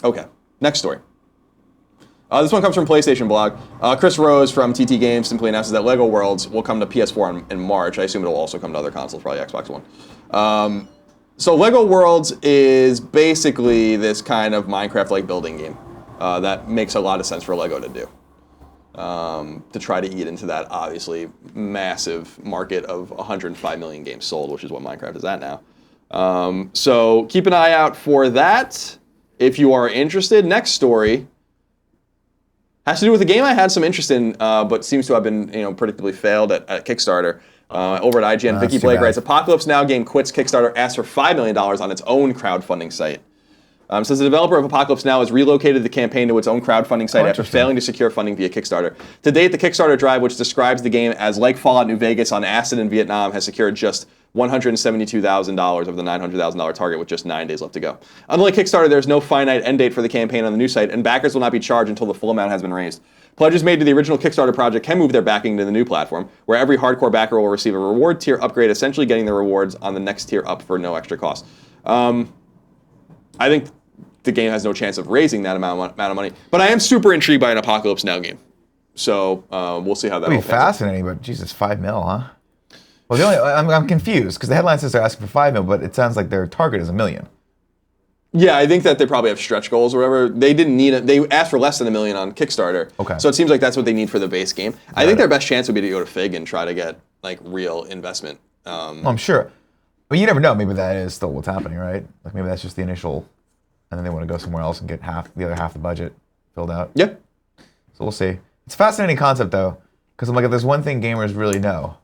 Okay. Next story. This one comes from PlayStation Blog. Chris Rose from TT Games simply announces that LEGO Worlds will come to PS4 in March. I assume it'll also come to other consoles, probably Xbox One. So LEGO Worlds is basically this kind of Minecraft-like building game that makes a lot of sense for LEGO to do. To try to eat into that obviously massive market of 105 million games sold, which is what Minecraft is at now. So keep an eye out for that if you are interested. Next story has to do with a game I had some interest in, but seems to have been, predictably failed at Kickstarter. Over at IGN, Vicky Blake writes, Apocalypse Now game quits Kickstarter, asks for $5 million on its own crowdfunding site. Says the developer of Apocalypse Now has relocated the campaign to its own crowdfunding site after failing to secure funding via Kickstarter. To date, the Kickstarter drive, which describes the game as like Fallout New Vegas on acid in Vietnam, has secured just $172,000 of the $900,000 target with just 9 days left to go. Unlike Kickstarter, there's no finite end date for the campaign on the new site, and backers will not be charged until the full amount has been raised. Pledges made to the original Kickstarter project can move their backing to the new platform, where every hardcore backer will receive a reward tier upgrade, essentially getting the rewards on the next tier up for no extra cost. I think the game has no chance of raising that amount of money, but I am super intrigued by an Apocalypse Now game. So we'll see how that will be fascinating, but Jesus, $5 million, huh? Well, I'm confused because the headline says they're asking for $5 million, but it sounds like their target is $1 million. Yeah, I think that they probably have stretch goals or whatever. They didn't need it. They asked for less than $1 million on Kickstarter. Okay. So it seems like that's what they need for the base game. I think their best chance would be to go to Fig and try to get like real investment. Well, I'm sure, but you never know. Maybe that is still what's happening, right? Like maybe that's just the initial, and then they want to go somewhere else and get the other half the budget filled out. Yeah. So we'll see. It's a fascinating concept though, because I'm like, if there's one thing gamers really know,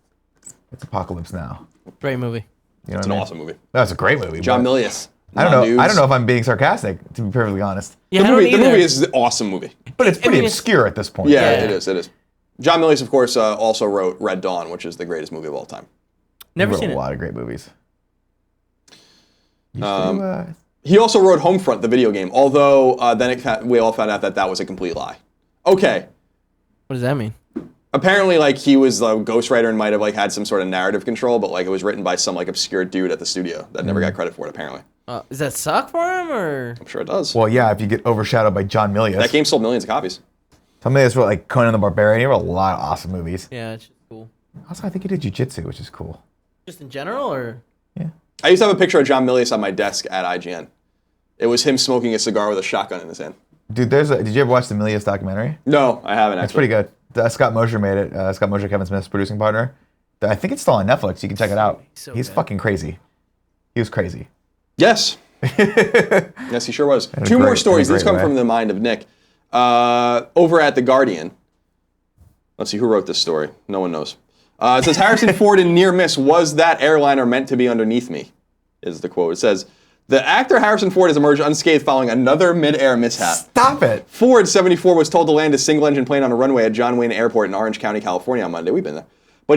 it's Apocalypse Now. Great movie. You know It's an awesome movie. That's a great movie. John Milius. I don't know if I'm being sarcastic, to be perfectly honest. Yeah, the movie is an awesome movie. But it's pretty obscure at this point. Yeah, it is. John Milius, of course, also wrote Red Dawn, which is the greatest movie of all time. Never seen it. A lot of great movies. He also wrote Homefront, the video game, although then we all found out that was a complete lie. Okay. What does that mean? Apparently, like, he was a ghostwriter and might have like had some sort of narrative control, but like it was written by some like obscure dude at the studio that never got credit for it, apparently. Does that suck for him, or? I'm sure it does. Well, yeah, if you get overshadowed by John Milius. That game sold millions of copies. John Milius wrote like Conan the Barbarian. He wrote a lot of awesome movies. Yeah, it's just cool. Also, I think he did jiu-jitsu, which is cool. Just in general, or? Yeah. I used to have a picture of John Milius on my desk at IGN. It was him smoking a cigar with a shotgun in his hand. Dude, did you ever watch the Milius documentary? No, I haven't actually. It's pretty good. Scott Mosier made it. Scott Mosier, Kevin Smith's producing partner. I think it's still on Netflix. You can check it out. He's fucking crazy. He was crazy. Yes. Yes, he sure was. Two more stories. These come from the mind of Nick. Over at The Guardian. Let's see, who wrote this story? No one knows. It says, Harrison Ford in Near Miss, was that airliner meant to be underneath me? Is the quote. It says, the actor Harrison Ford has emerged unscathed following another mid-air mishap. Stop it. Ford, 74, was told to land a single-engine plane on a runway at John Wayne Airport in Orange County, California on Monday. We've been there. But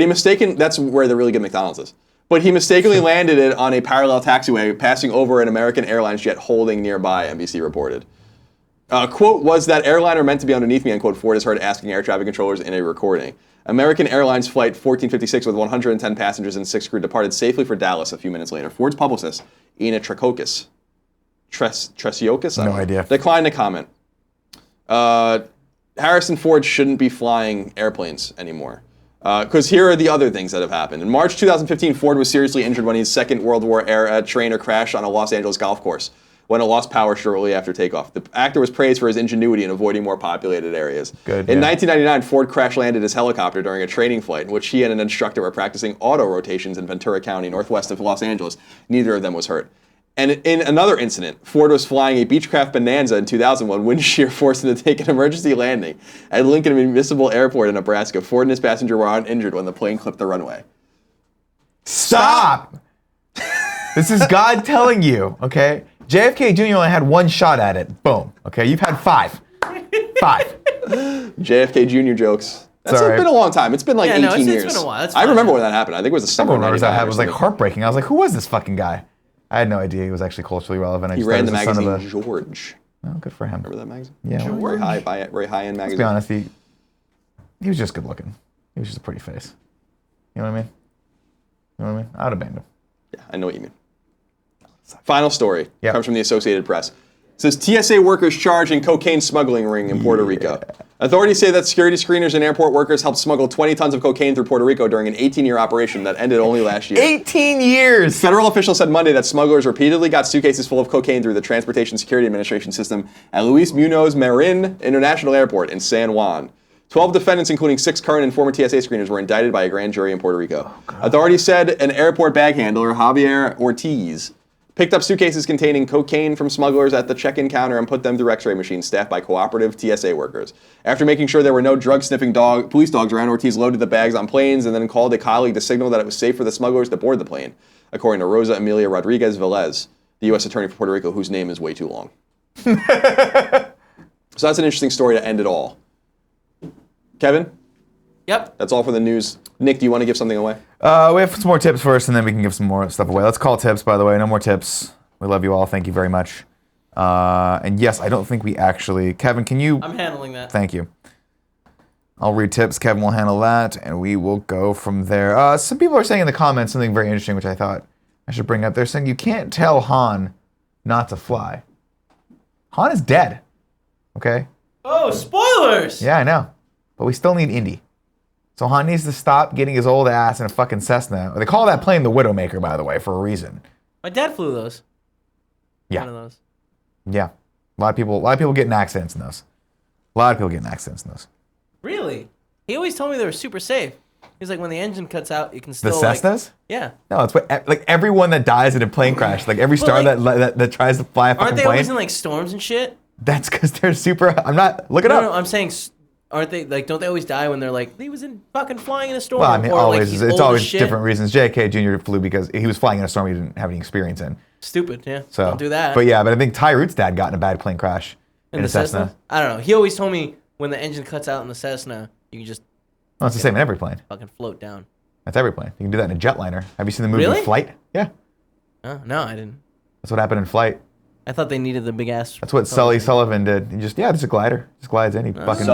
that's where the really good McDonald's is. But he mistakenly landed it on a parallel taxiway, passing over an American Airlines jet holding nearby, NBC reported. Quote, was that airliner meant to be underneath me, unquote, Ford is heard asking air traffic controllers in a recording. American Airlines Flight 1456 with 110 passengers and 6 crew departed safely for Dallas a few minutes later. Ford's publicist, Ina Trecokis, No idea. declined to comment. Harrison Ford shouldn't be flying airplanes anymore. Because here are the other things that have happened. In March 2015, Ford was seriously injured when his Second World War era trainer crashed on a Los Angeles golf course. when it lost power shortly after takeoff. The actor was praised for his ingenuity in avoiding more populated areas. Good, in yeah. 1999, Ford crash-landed his helicopter during a training flight in which he and an instructor were practicing auto rotations in Ventura County, northwest of Los Angeles. Neither of them was hurt. And in another incident, Ford was flying a Beechcraft Bonanza in 2001. Wind shear forced him to take an emergency landing at Lincoln Municipal Airport in Nebraska. Ford and his passenger were uninjured when the plane clipped the runway. Stop! This is God telling you, okay? JFK Jr. only had one shot at it. Boom. Okay, you've had 5. 5. JFK Jr. jokes. That's Sorry. been a long time. It's been like 18 years. It's been a while. That's I fine. remember when that happened. I think it was the summer of Everyone remembers that 99 happened. It was like or something. heartbreaking. I was like, who was this fucking guy? I had no idea he was actually culturally relevant. I He just ran the thought he was son magazine of a- George. Oh, good for him. Remember that magazine? Yeah. Very high-end magazine. To be honest, he was just good looking. He was just a pretty face. You know what I mean? You know what I mean? I would have banged him. Yeah, I know what you mean. Final story. Yep. Comes from the Associated Press. It says TSA workers charged in cocaine smuggling ring in Puerto Rico. Authorities say that security screeners and airport workers helped smuggle 20 tons of cocaine through Puerto Rico during an 18-year operation that ended only last year. 18 years! Federal officials said Monday that smugglers repeatedly got suitcases full of cocaine through the Transportation Security Administration system at Luis Munoz Marin International Airport in San Juan. 12 defendants, including 6 current and former TSA screeners, were indicted by a grand jury in Puerto Rico. Authorities said an airport bag handler, Javier Ortiz, picked up suitcases containing cocaine from smugglers at the check-in counter and put them through x-ray machines staffed by cooperative TSA workers. After making sure there were no drug-sniffing police dogs around, Ortiz loaded the bags on planes and then called a colleague to signal that it was safe for the smugglers to board the plane, according to Rosa Emilia Rodriguez Velez, the U.S. Attorney for Puerto Rico, whose name is way too long. So that's an interesting story to end it all. Kevin? Yep. That's all for the news. Nick, do you want to give something away? We have some more tips first, and then we can give some more stuff away. Let's call tips, by the way. No more tips. We love you all. Thank you very much. And yes, I don't think we actually... Kevin, can you... I'm handling that. Thank you. I'll read tips. Kevin will handle that, and we will go from there. Some people are saying in the comments something very interesting, which I thought I should bring up. They're saying you can't tell Han not to fly. Han is dead. Okay? Oh, spoilers! Yeah, I know. But we still need Indy. So Han needs to stop getting his old ass in a fucking Cessna. They call that plane the Widowmaker, by the way, for a reason. My dad flew those. Yeah. One of those. Yeah. A lot of people get in accidents in those. A lot of people get in accidents in those. Really? He always told me they were super safe. He's like, when the engine cuts out, you can The still Cessnas? Yeah. No, it's what like everyone that dies in a plane crash, like every star like- that tries to fly a fucking Aren't they plane. always in like storms and shit? That's because they're super. I'm not. Look it No, up. no, I'm saying, aren't they like? Don't they always die when they're like, he was in fucking flying in a storm? Well, I mean, or, always. Like, he's It's old always as shit? different reasons. J.K. Jr. flew because he was flying in a storm he didn't have any experience in. Stupid, yeah. So Don't do that. But yeah, but I think Ty Root's dad got in a bad plane crash in in the a Cessna. I don't know. He always told me when the engine cuts out in the Cessna, you can just Oh, it's the same in every plane. fucking float down. That's every plane. You can do that in a jetliner. Have you seen the movie Really? Flight? Yeah. Oh, no, I didn't. That's what happened in Flight. I thought they needed the big ass. That's what Sully Sullivan did. He just, there's a glider. Just glides in. He fucking.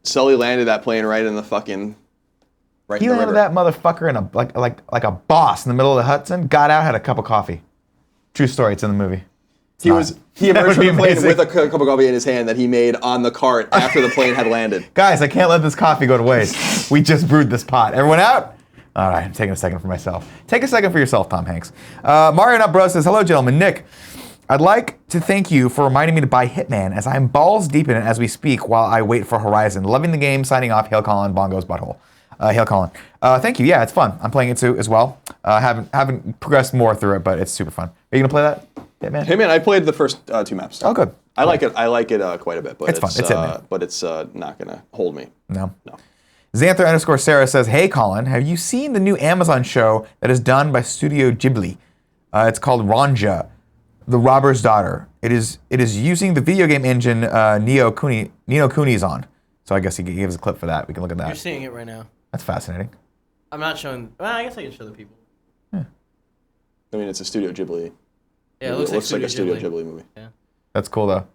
Sully landed that plane right in the fucking... Right He in the landed river. that motherfucker in a like a boss in the middle of the Hudson. Got out, had a cup of coffee. True story. It's in the movie. He emerged would from be the plane amazing. with a cup of coffee in his hand that he made on the cart after the plane had landed. Guys, I can't let this coffee go to waste. We just brewed this pot. Everyone out? All right, I'm taking a second for myself. Take a second for yourself, Tom Hanks. Mario Nut Bro says, hello, gentlemen. Nick, I'd like to thank you for reminding me to buy Hitman as I'm balls deep in it as we speak while I wait for Horizon. Loving the game. Signing off. Hail Colin, Bongo's Butthole. Hail Colin. Thank you. Yeah, it's fun. I'm playing it too as well. Haven't progressed more through it, but it's super fun. Are you going to play that, Hitman? Hey man, I played the first 2 maps. Oh, good. I like it. I like it quite a bit, but It's fun. It's Hitman. but it's not gonna hold me. No. No. Xanther_Sarah says, hey Colin, have you seen the new Amazon show that is done by Studio Ghibli? It's called Ranja, the Robber's Daughter. It is using the video game engine Neo Kuni's on. So I guess he gives a clip for that. We can look at that. You're seeing it right now. That's fascinating. I'm not showing. Well, I guess I can show the people. I mean, it's a Studio Ghibli. Yeah, It looks like a Studio Ghibli movie. Yeah. That's cool though.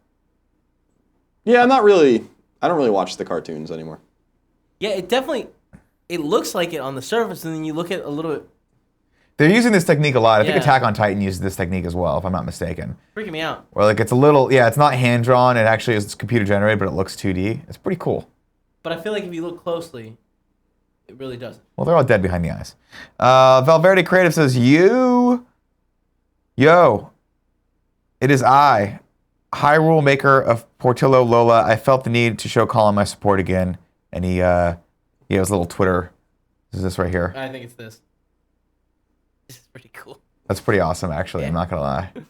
Yeah, I don't really watch the cartoons anymore. Yeah, it looks like it on the surface, and then you look at a little bit. They're using this technique a lot. I think Yeah. Attack on Titan uses this technique as well, if I'm not mistaken. Freaking me out. Where like it's a little, it's not hand drawn. It actually is computer generated, but it looks 2D. It's pretty cool. But I feel like if you look closely, it really doesn't. Well, they're all dead behind the eyes. Valverde Creative says, yo, It is I, Hyrule maker of Portillo Lola. I felt the need to show Colin my support again. And he has a little Twitter. Is this right here? I think it's this. This is pretty cool. That's pretty awesome, actually. Yeah. I'm not going to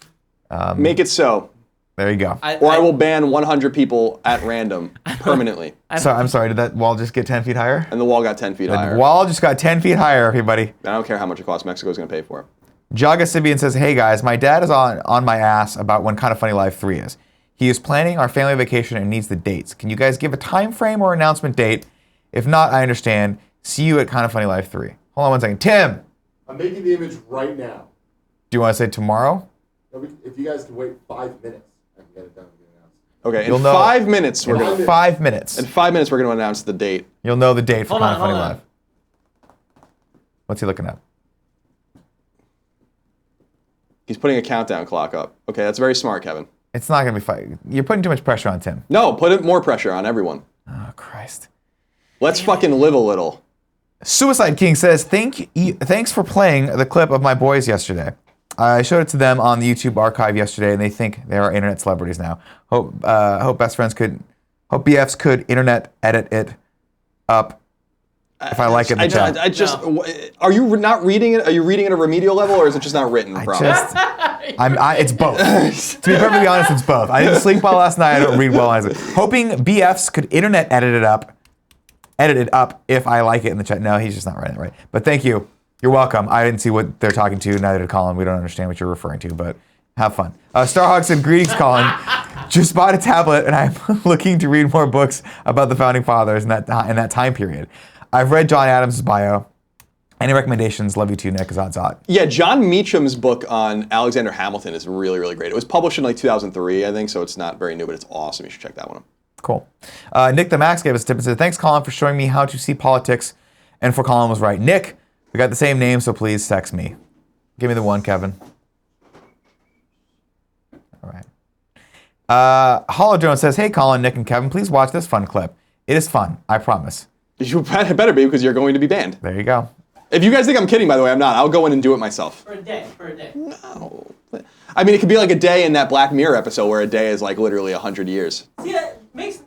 lie. Make it so. There you go. I will ban 100 people at random permanently. So I'm sorry, did that wall just get 10 feet higher? And the wall got 10 feet higher. The wall just got 10 feet higher, everybody. I don't care how much it costs. Mexico's going to pay for it. Jaga Sibian says, hey guys, my dad is on my ass about when Kind of Funny Live 3 is. He is planning our family vacation and needs the dates. Can you guys give a time frame or announcement date? If not, I understand. See you at Kind of Funny Live 3. Hold on one second. Tim! I'm making the image right now. Do you want to say tomorrow? If you guys can wait 5 minutes, I can get it done. Okay, in 5 minutes, we're going to... 5 minutes. In 5 minutes, we're going to announce the date. You'll know the date for Kind of Funny Live. On. What's he looking at? He's putting a countdown clock up. Okay, that's very smart, Kevin. It's not going to be fun. You're putting too much pressure on Tim. No, put more pressure on everyone. Oh, Christ. Let's fucking live a little. Suicide King says, thanks for playing the clip of my boys yesterday. I showed it to them on the YouTube archive yesterday, and they think they are internet celebrities now. Hope BFs could internet edit it up if I like it in the chat. Are you not reading it? Are you reading it at a remedial level, or is it just not written properly? It's both. To be perfectly honest, it's both. I didn't sleep well last night. I don't read well. Hoping BFs could internet edit it up if I like it in the chat. No, he's just not writing it right. But thank you. You're welcome. I didn't see what they're talking to. Neither did Colin. We don't understand what you're referring to, but have fun. Starhawk said, greetings, Colin. Just bought a tablet, and I'm looking to read more books about the Founding Fathers in that time period. I've read John Adams' bio. Any recommendations? Love you too, Nick. Zot. Yeah, John Meacham's book on Alexander Hamilton is really, really great. It was published in like 2003, I think, so it's not very new, but it's awesome. You should check that one out. Cool. Nick the Max gave us a tip and said, thanks, Colin, for showing me how to see politics, and for Colin was right. Nick, we got the same name, so please text me. Give me the one, Kevin. All right. Hollow Jones says, hey, Colin, Nick, and Kevin, please watch this fun clip. It is fun, I promise. You better be, because you're going to be banned. There you go. If you guys think I'm kidding, by the way, I'm not. I'll go in and do it myself. For a day. No. I mean, it could be like a day in that Black Mirror episode where a day is like literally 100 years. See, that makes,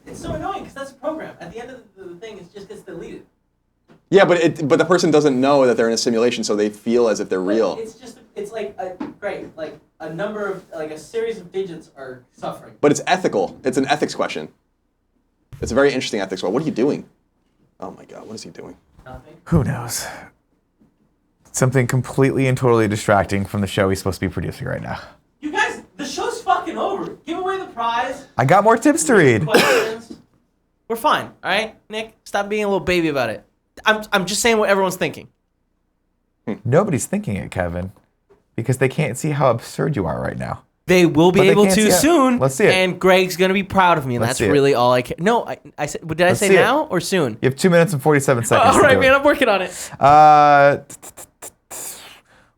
it's so annoying, because that's a program. At the end of the thing, it just gets deleted. Yeah, but the person doesn't know that they're in a simulation, so they feel as if they're real. It's like a number of, like a series of digits are suffering. But it's ethical. It's an ethics question. It's a very interesting ethics question. What are you doing? Oh my God, what is he doing? Nothing. Who knows? Something completely and totally distracting from the show he's supposed to be producing right now. You guys, the show's fucking over. Give away the prize. I got more tips to read. Questions. We're fine, all right? Nick, stop being a little baby about it. I'm just saying what everyone's thinking. Nobody's thinking it, Kevin, because they can't see how absurd you are right now. They will be able to soon. Let's see it. And Greg's going to be proud of me, and that's really all I care. No, I said, did I say now or soon? You have 2 minutes and 47 seconds. All right, man, I'm working on it.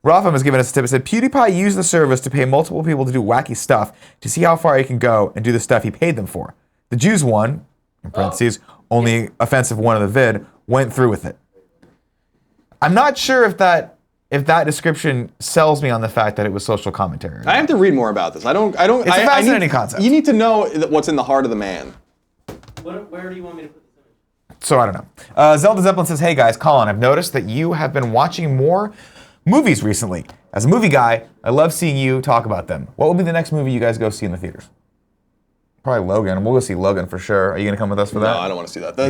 Rafa has given us a tip. It said, PewDiePie used the service to pay multiple people to do wacky stuff to see how far he can go and do the stuff he paid them for. The Jews one, in parentheses, only offensive one of the vid, went through with it. I'm not sure if that description sells me on the fact that it was social commentary. I have to read more about this. It's a fascinating concept. You need to know what's in the heart of the man. Where do you want me to put this image? So I don't know. Zelda Zeppelin says, hey guys, Colin, I've noticed that you have been watching more movies recently. As a movie guy, I love seeing you talk about them. What will be the next movie you guys go see in the theaters? Probably Logan. We'll go see Logan for sure. Are you going to come with us for that? No, I don't want to see that. The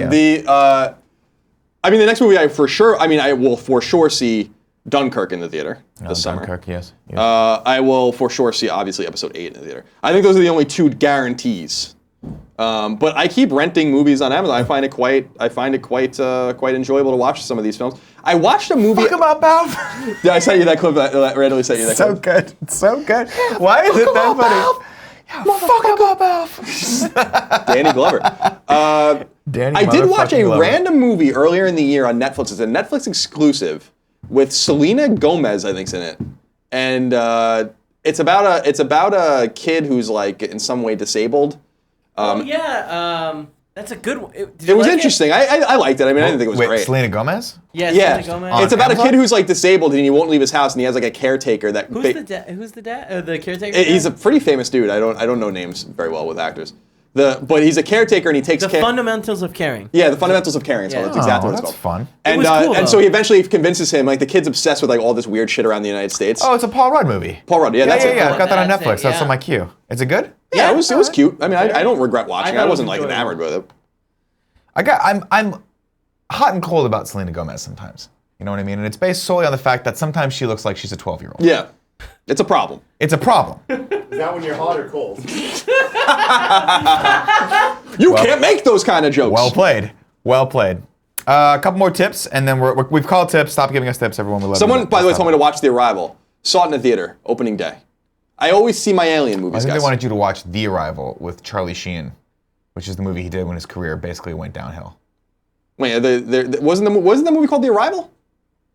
next movie I will for sure see Dunkirk in the theater this summer. Dunkirk, yes. I will for sure see, obviously, Episode 8 in the theater. I think those are the only two guarantees. But I keep renting movies on Amazon. I find it quite enjoyable to watch some of these films. I watched a movie. Fuck about Balf. Yeah, I sent you that clip. I randomly sent you that clip. So good. It's so good. Why is it that funny? Yeah, fuck about Balf. Danny Glover. Danny I did watch a Glover. random movie earlier in the year on Netflix. It's a Netflix exclusive with Selena Gomez, I think's in it, and it's about a kid who's like in some way disabled. That's a good one. It was interesting. I liked it. I mean, I didn't think it was Wait, great. Selena Gomez? Yeah. Yeah, Selena Gomez. it's about Amazon? a kid who's like disabled and he won't leave his house, and he has like a caretaker that. Who's the dad? The caretaker. He's a pretty famous dude. I don't know names very well with actors. But he's a caretaker and he takes The care. Fundamentals of Caring. Yeah, the fundamentals of caring. So Yeah. that's exactly what it's that's called. fun. And was cool, and so though. he eventually convinces him, like the kid's obsessed with like all this weird shit around the United States. Oh, it's a Paul Rudd movie. Paul Rudd. Yeah, that's it. I've got that on That's Netflix. it, That's yeah. on my queue. Is it good? Yeah, it was cute. I mean, I don't regret watching it. thought I it wasn't was like enjoyable. enamored with it. I'm hot and cold about Selena Gomez sometimes. You know what I mean? And it's based solely on the fact that sometimes she looks like she's a 12-year-old. Yeah, it's a problem. It's a problem. Is that when you're hot or cold? You can't make those kind of jokes. Well played. Well played. A couple more tips, and then we've called tips. Stop giving us tips, everyone. We love Someone, you. by the way, told me to watch The Arrival. Saw it in the theater, opening day. I always see my alien I movies, think guys. they wanted you to watch The Arrival with Charlie Sheen, which is the movie he did when his career basically went downhill. Wait, wasn't the movie called The Arrival?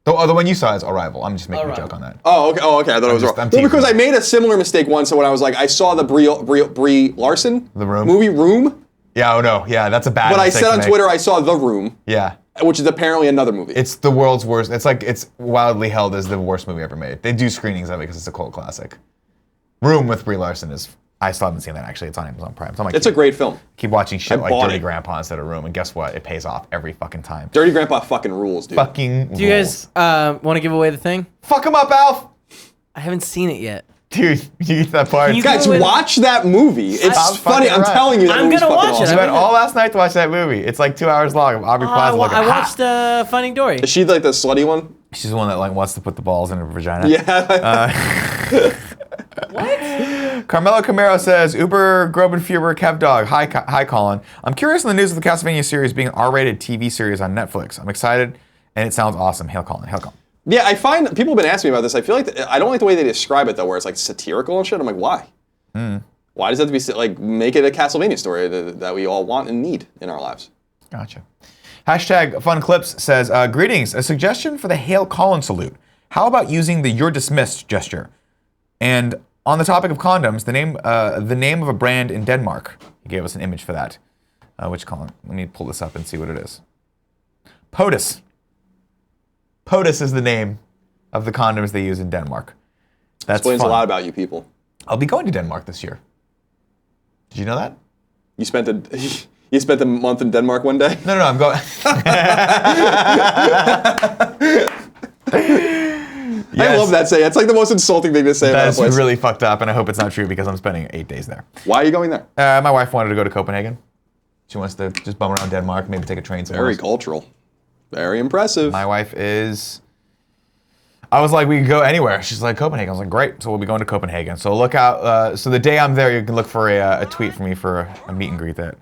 The one you saw is Arrival. I'm just making a joke on that. Oh, okay. I thought it was just- wrong. I'm Well, because teasing. I made a similar mistake once. So when I was like, I saw the Brie Larson The Room? movie Room, Yeah, oh no, yeah, that's a bad but I mistake said to on make. Twitter I saw The Room, Yeah. which is apparently another movie. It's the world's worst. It's wildly held as the worst movie ever made. They do screenings of it because it's a cult classic. Room with Brie Larson is. I still haven't seen that actually. It's on Amazon Prime. It's a great film. keep watching shit I like bought Dirty it. Grandpa instead of Room, and guess what? It pays off every fucking time. Dirty Grandpa fucking rules, dude. Fucking. Do you guys want to give away the thing? fuck him up, Alf? I haven't seen it yet. Dude, you get to that part. Can you Guys, Wait, wait. watch that movie. It's Stop funny. fucking I'm around. telling you, that I'm movie's gonna fucking watch it. I awesome. spent all last night to watch that movie. It's like 2 hours long. Aubrey Plaza looking I hot. watched Finding Dory. Is she like the slutty one? She's the one that like wants to put the balls in her vagina. Yeah. What? Carmelo Camaro says, Uber, Grobenfuber, Kevdog. Hi, Colin. I'm curious in the news of the Castlevania series being R-rated TV series on Netflix. I'm excited, and it sounds awesome. Hail Colin. Hail Colin. Yeah, I find people have been asking me about this. I feel like I don't like the way they describe it though, where it's like satirical and shit. I'm like, why? Why does it have to be like make it a Castlevania story that we all want and need in our lives? Gotcha. Hashtag Fun Clips says, greetings. A suggestion for the Hail Colin salute. How about using the "You're dismissed" gesture? And on the topic of condoms, the name of a brand in Denmark. He gave us an image for that. Which Colin? Let me pull this up and see what it is. POTUS. POTUS is the name of the condoms they use in Denmark. That's Explains fun. a lot about you people. I'll be going to Denmark this year. Did you know that? You spent a month in Denmark one day. No, I'm going. I love that saying. It's like the most insulting thing to say about a That's place. really fucked up, and I hope it's not true because I'm spending 8 days there. Why are you going there? My wife wanted to go to Copenhagen. She wants to just bum around Denmark, maybe take a train somewhere. Very cultural. Very impressive. My wife is. I was like, we can go anywhere. She's like, Copenhagen. I was like, great. So we'll be going to Copenhagen. So look out. So the day I'm there, you can look for a tweet from me for a meet and greet that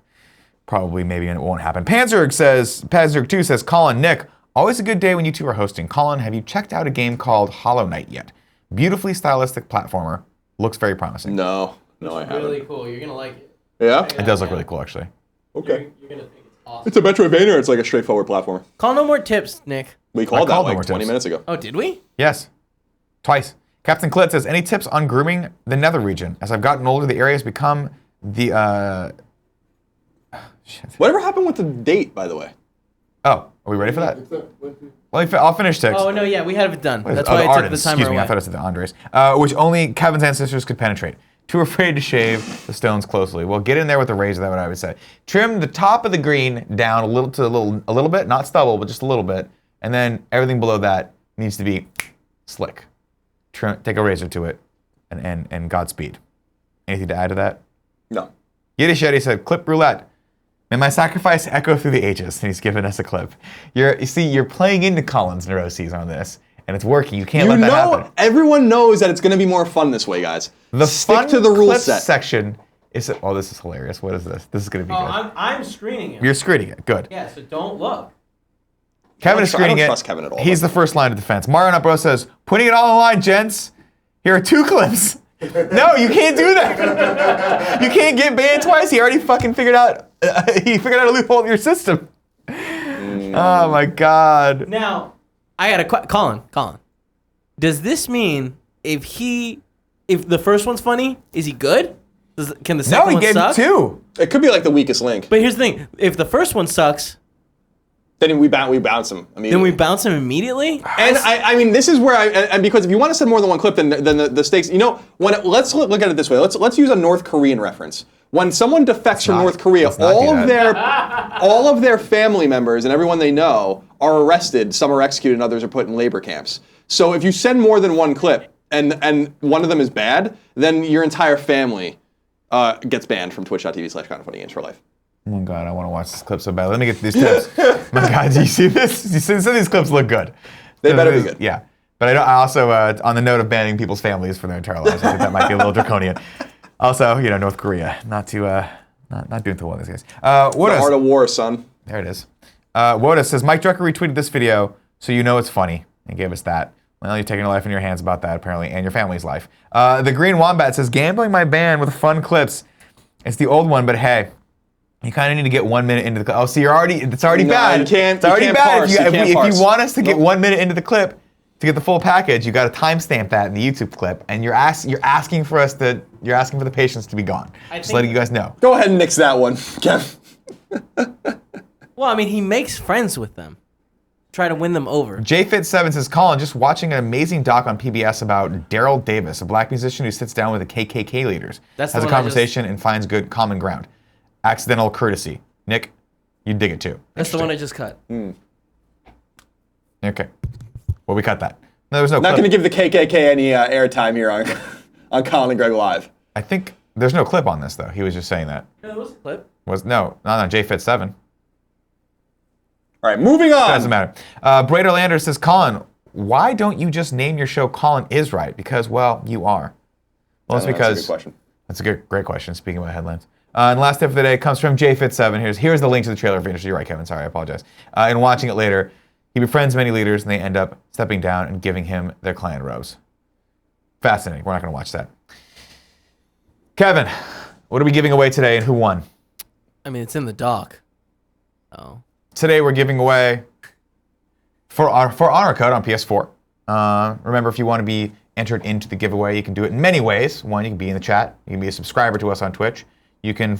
probably maybe it won't happen. Panzerg2 says, Colin, Nick, always a good day when you two are hosting. Colin, have you checked out a game called Hollow Knight yet? Beautifully stylistic platformer. Looks very promising. No, I haven't. Really cool. You're gonna like it. Yeah? It does look really cool, actually. Okay. You're gonna think it's awesome. It's a Metroidvania or it's like a straightforward platform? Call no more tips, Nick. We called that called No like More 20 Tips. minutes ago. Oh, did we? Yes. Twice. Captain Clit says, any tips on grooming the nether region? As I've gotten older, the area has become the, shit. Whatever happened with the date, by the way? Oh, are we ready for that? I'll finish text. Oh no, yeah, we have it done. That's Oh, why the I took the Ardens. timer Excuse me, away. I thought it said the Andres. Which only Kevin's ancestors could penetrate. Too afraid to shave the stones closely. Well, get in there with a razor, that's what I would say. Trim the top of the green down a little bit, not stubble, but just a little bit. And then everything below that needs to be slick. Take a razor to it, and Godspeed. Anything to add to that? No. Yiddish Eddie said, Clip Roulette. May my sacrifice echo through the ages. And he's given us a clip. You're playing into Colin's neuroses on this, and it's working. You can't let that happen. Everyone knows that it's going to be more fun this way, guys. The Stick fun to the rule clips set. section is. Oh, this is hilarious. What is this? This is going to be good. I'm screening it. You're screening it. Good. Yeah, so don't look. Kevin is I don't screening it. trust Kevin at all. He's the first line of defense. Mario Nutbro says, putting it all on the line, gents. Here are 2 clips. No, you can't do that. You can't get banned twice. He already fucking figured out. He figured out a loophole in your system. Oh my God. Now, I got a Colin. Does this mean if the first one's funny, is he good? Can the second No, he one gave suck? 2. It could be like the weakest link. But here's the thing: if the first one sucks, Then we bounce them immediately. then we bounce him immediately. And I mean, this is where and because if you want to send more than one clip, then the stakes. Let's look at it this way. Let's use a North Korean reference. When someone defects from North Korea, all of their family members and everyone they know are arrested. Some are executed, and others are put in labor camps. So if you send more than one clip, and one of them is bad, then your entire family gets banned from twitch.tv/KindofFunnyGames for life. Oh my God, I want to watch this clip so bad. Let me get these tips. My God, do you see this? Some of these clips look good. They better be good. Yeah. But I also, on the note of banning people's families for their entire lives, I think that might be a little draconian. Also, North Korea, not doing too well in these guys. The art of war, son. There it is. Woda says, Mike Drucker retweeted this video, so you know it's funny, and gave us that. Well, you're taking your life in your hands about that, apparently, and your family's life. The Green Wombat says, gambling my ban with fun clips. It's the old one, but hey, you kind of need to get 1 minute into the clip. Oh, see, it's already bad. It's already bad. If you want us to get 1 minute into the clip to get the full package, you got to timestamp that in the YouTube clip, and you're asking for the patience to be gone. Just letting you guys know. Go ahead and nix that one, Kev. Well, I mean, he makes friends with them. Try to win them over. JFit7 says, Colin, just watching an amazing doc on PBS about Daryl Davis, a black musician who sits down with the KKK leaders, has a conversation and finds good common ground. Accidental courtesy. Nick, you dig it too. That's the one I just cut. Okay. Well, we cut that. No, there's no Not clip. going to give the KKK any airtime here on Colin and Greg Live. I think there's no clip on this, though. He was just saying that. Yeah, there was a clip. No, JFit7. All right, moving on. Doesn't matter. Brader Lander says, Colin, why don't you just name your show Colin Is Right? Because, well, you are. Well, it's because... That's a good question. That's a great question, speaking about headlines. And the last tip of the day comes from JFit7. Here's the link to the trailer if you're interested. You're right, Kevin. Sorry, I apologize. And watching it later, he befriends many leaders, and they end up stepping down and giving him their clan robes. Fascinating. We're not going to watch that. Kevin, what are we giving away today, and who won? I mean, it's in the doc. Oh. Today we're giving away for Honor Code on PS4. Remember, if you want to be entered into the giveaway, you can do it in many ways. One, you can be in the chat. You can be a subscriber to us on Twitch. You can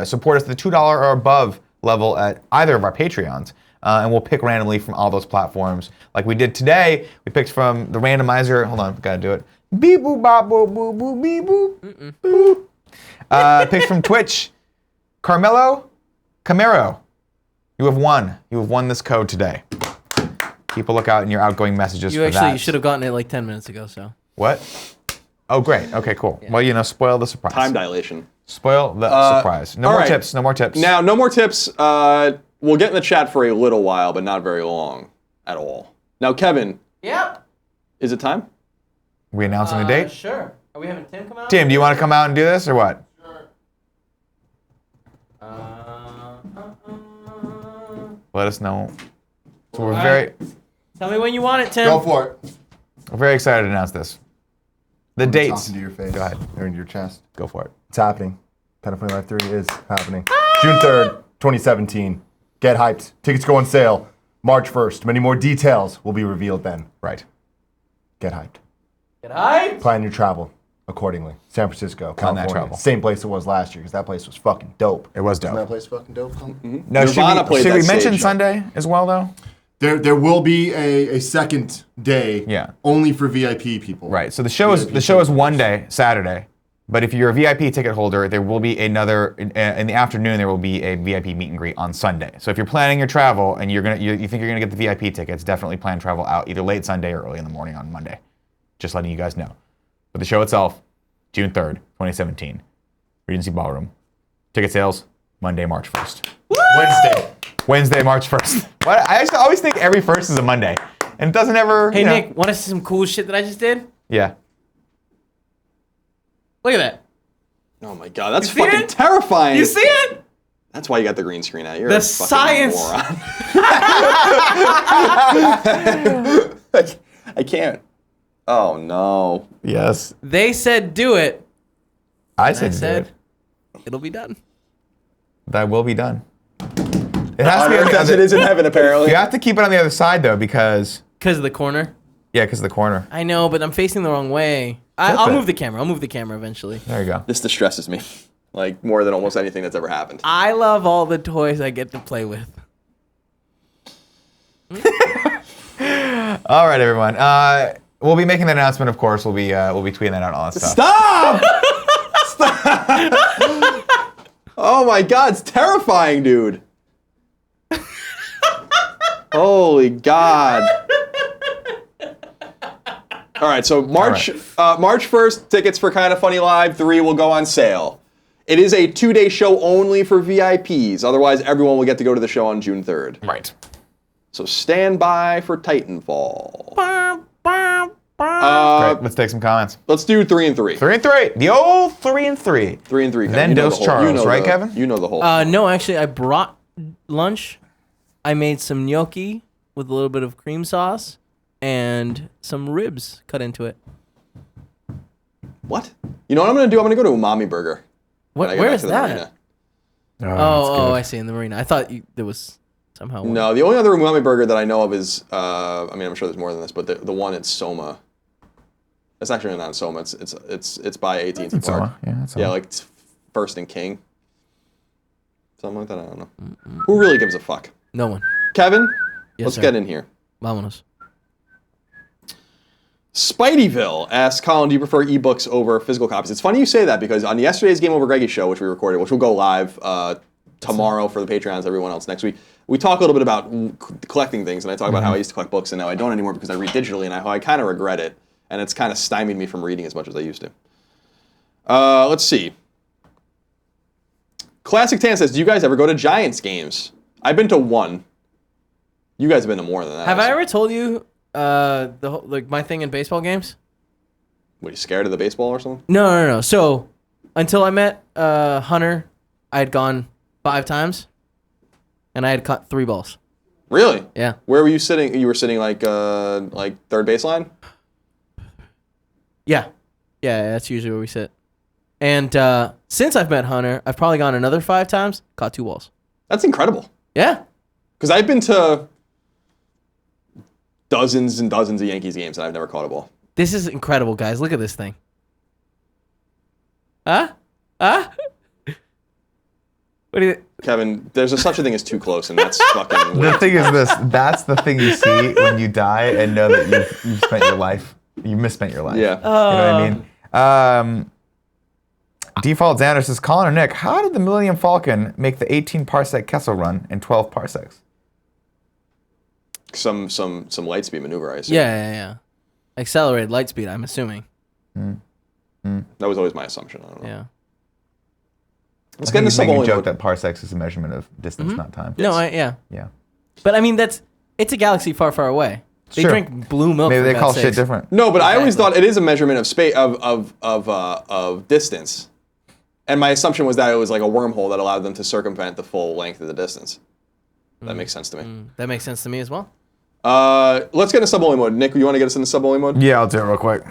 support us at the $2 or above level at either of our Patreons. And we'll pick randomly from all those platforms. Like we did today, we picked from the randomizer. Hold on, gotta do it. Beep boop bop boop boop boop beep boop. Boop. Picked from Twitch, Camaro. You have won. You have won this code today. Keep a lookout in your outgoing messages for that. You should have gotten it like 10 minutes ago, so. What? Oh, great. Okay, cool. Yeah. Well, spoil the surprise. Time dilation. Spoil the surprise. No more tips. No more tips. Now, no more tips. We'll get in the chat for a little while, but not very long at all. Now, Kevin. Yep. Is it time? We announcing the date? Sure. Are we having Tim come out? Tim, do you want to come out and do this or what? Sure. Let us know. So we're very... Tell me when you want it, Tim. Go for it. We're very excited to announce this. The dates. Talking to your face. Go ahead. Or into your chest. Go for it. It's happening. Kind of Funny Live 3 is happening. June 3rd, 2017. Get hyped. Tickets go on sale March 1st. Many more details will be revealed then. Right. Get hyped. Get hyped. Plan your travel accordingly. San Francisco, Plan that California. travel. Same place it was last year because that place was fucking dope. It was dope. Isn't that place fucking dope, Colin? Mm-hmm. No, Nirvana played should that we mention stage. Sunday as well, though? There will be a second day. Yeah. Only for VIP people. Right. So the show is one day, Saturday. But if you're a VIP ticket holder, there will be another in the afternoon. There will be a VIP meet and greet on Sunday. So if you're planning your travel and you think you're gonna get the VIP tickets, definitely plan travel out either late Sunday or early in the morning on Monday. Just letting you guys know. But the show itself, June 3rd, 2017, Regency Ballroom. Ticket sales Monday, March 1st. Wednesday, March 1st. What? I actually always think every first is a Monday, and it doesn't ever. Hey Nick, want to see some cool shit that I just did? Yeah. Look at that. Oh my god, that's You see fucking it? terrifying. You see it? That's why you got the green screen out. You're The a fucking science. moron. I can't. Oh no. Yes. They said do it. I And said, it'll be done. that will be done. It has to be on the As it other. is in heaven, apparently. You have to keep it on the other side though, because Because of the corner. because of the corner. I know, but I'm facing the wrong way. I'll move the camera. I'll move the camera eventually. There you go. This distresses me, like more than almost anything that's ever happened. I love all the toys I get to play with. All right, everyone. We'll be making that announcement, of course. We'll be tweeting that out and all that stuff. Stop! Stop! Oh my God, it's terrifying, dude. Holy God. All right, so March 1st, tickets for Kinda Funny Live 3 will go on sale. It is a 2-day show only for VIPs. Otherwise, everyone will get to go to the show on June 3rd. Right. So stand by for Titanfall. Great. Let's take some comments. Let's do 3 and 3. 3 and 3. The old 3 and 3. 3 and 3. Then you know Dose the whole- Charles, you know right, the- Kevin? You know the whole. No, actually, I brought lunch. I made some gnocchi with a little bit of cream sauce and some ribs cut into it. What? You know what I'm gonna do? I'm gonna go to Umami Burger. when I get Where back is to the that? marina. Oh, I see, in the marina. I thought there was somehow one. No, the only other Umami Burger that I know of is, I mean, I'm sure there's more than this, but the one at Soma. It's actually not in Soma. It's by AT&T Park. Soma. Yeah, that's Yeah, Soma. like it's First and King. Something like that. I don't know. Who really gives a fuck? No one. Kevin, Yes, let's sir. get in here. Vámonos. Spideyville asks, Colin, do you prefer ebooks over physical copies? It's funny you say that because on yesterday's Game Over Greggy show, which we recorded, which will go live tomorrow for the Patreons, everyone else next week, we talk a little bit about collecting things, and I talk about how I used to collect books, and now I don't anymore because I read digitally, and I kind of regret it, and it's kind of stymied me from reading as much as I used to. Let's see. Classic Tan says, do you guys ever go to Giants games? I've been to one. You guys have been to more than that. Have I ever told you my thing in baseball games? Were you scared of the baseball or something? No. So until I met Hunter, I had gone 5 times, and I had caught 3 balls. Really? Yeah. Where were you sitting? You were sitting like third baseline? Yeah, that's usually where we sit. And since I've met Hunter, I've probably gone another 5 times, caught 2 balls. That's incredible. Yeah. Because I've been to dozens and dozens of Yankees games and I've never caught a ball. This is incredible, guys. Look at this thing. Huh? What do you... Kevin, there's such a thing as too close, and that's fucking The weird. thing is this. That's the thing you see when you die and know that you've spent your life. You misspent your life. Yeah. You know what I mean? Default Xander says, Colin or Nick, how did the Millennium Falcon make the 18 parsec Kessel run in 12 parsecs? Some light speed maneuver, I assume. Yeah. Accelerated light speed, I'm assuming. That was always my assumption. I don't know. Yeah. Let's I get think into he's making a sub-only joke mode. that parsecs is a measurement of distance, not time. No, yeah. Yeah. But I mean, it's a galaxy far, far away. They Sure. drink blue milk. Maybe for they God's call shit sakes. different. No, but I always thought it is a measurement of space of distance, and my assumption was that it was like a wormhole that allowed them to circumvent the full length of the distance. That makes sense to me. That makes sense to me as well. Let's get into sub-only mode. Nick, you want to get us into sub-only mode? Yeah, I'll do it real quick.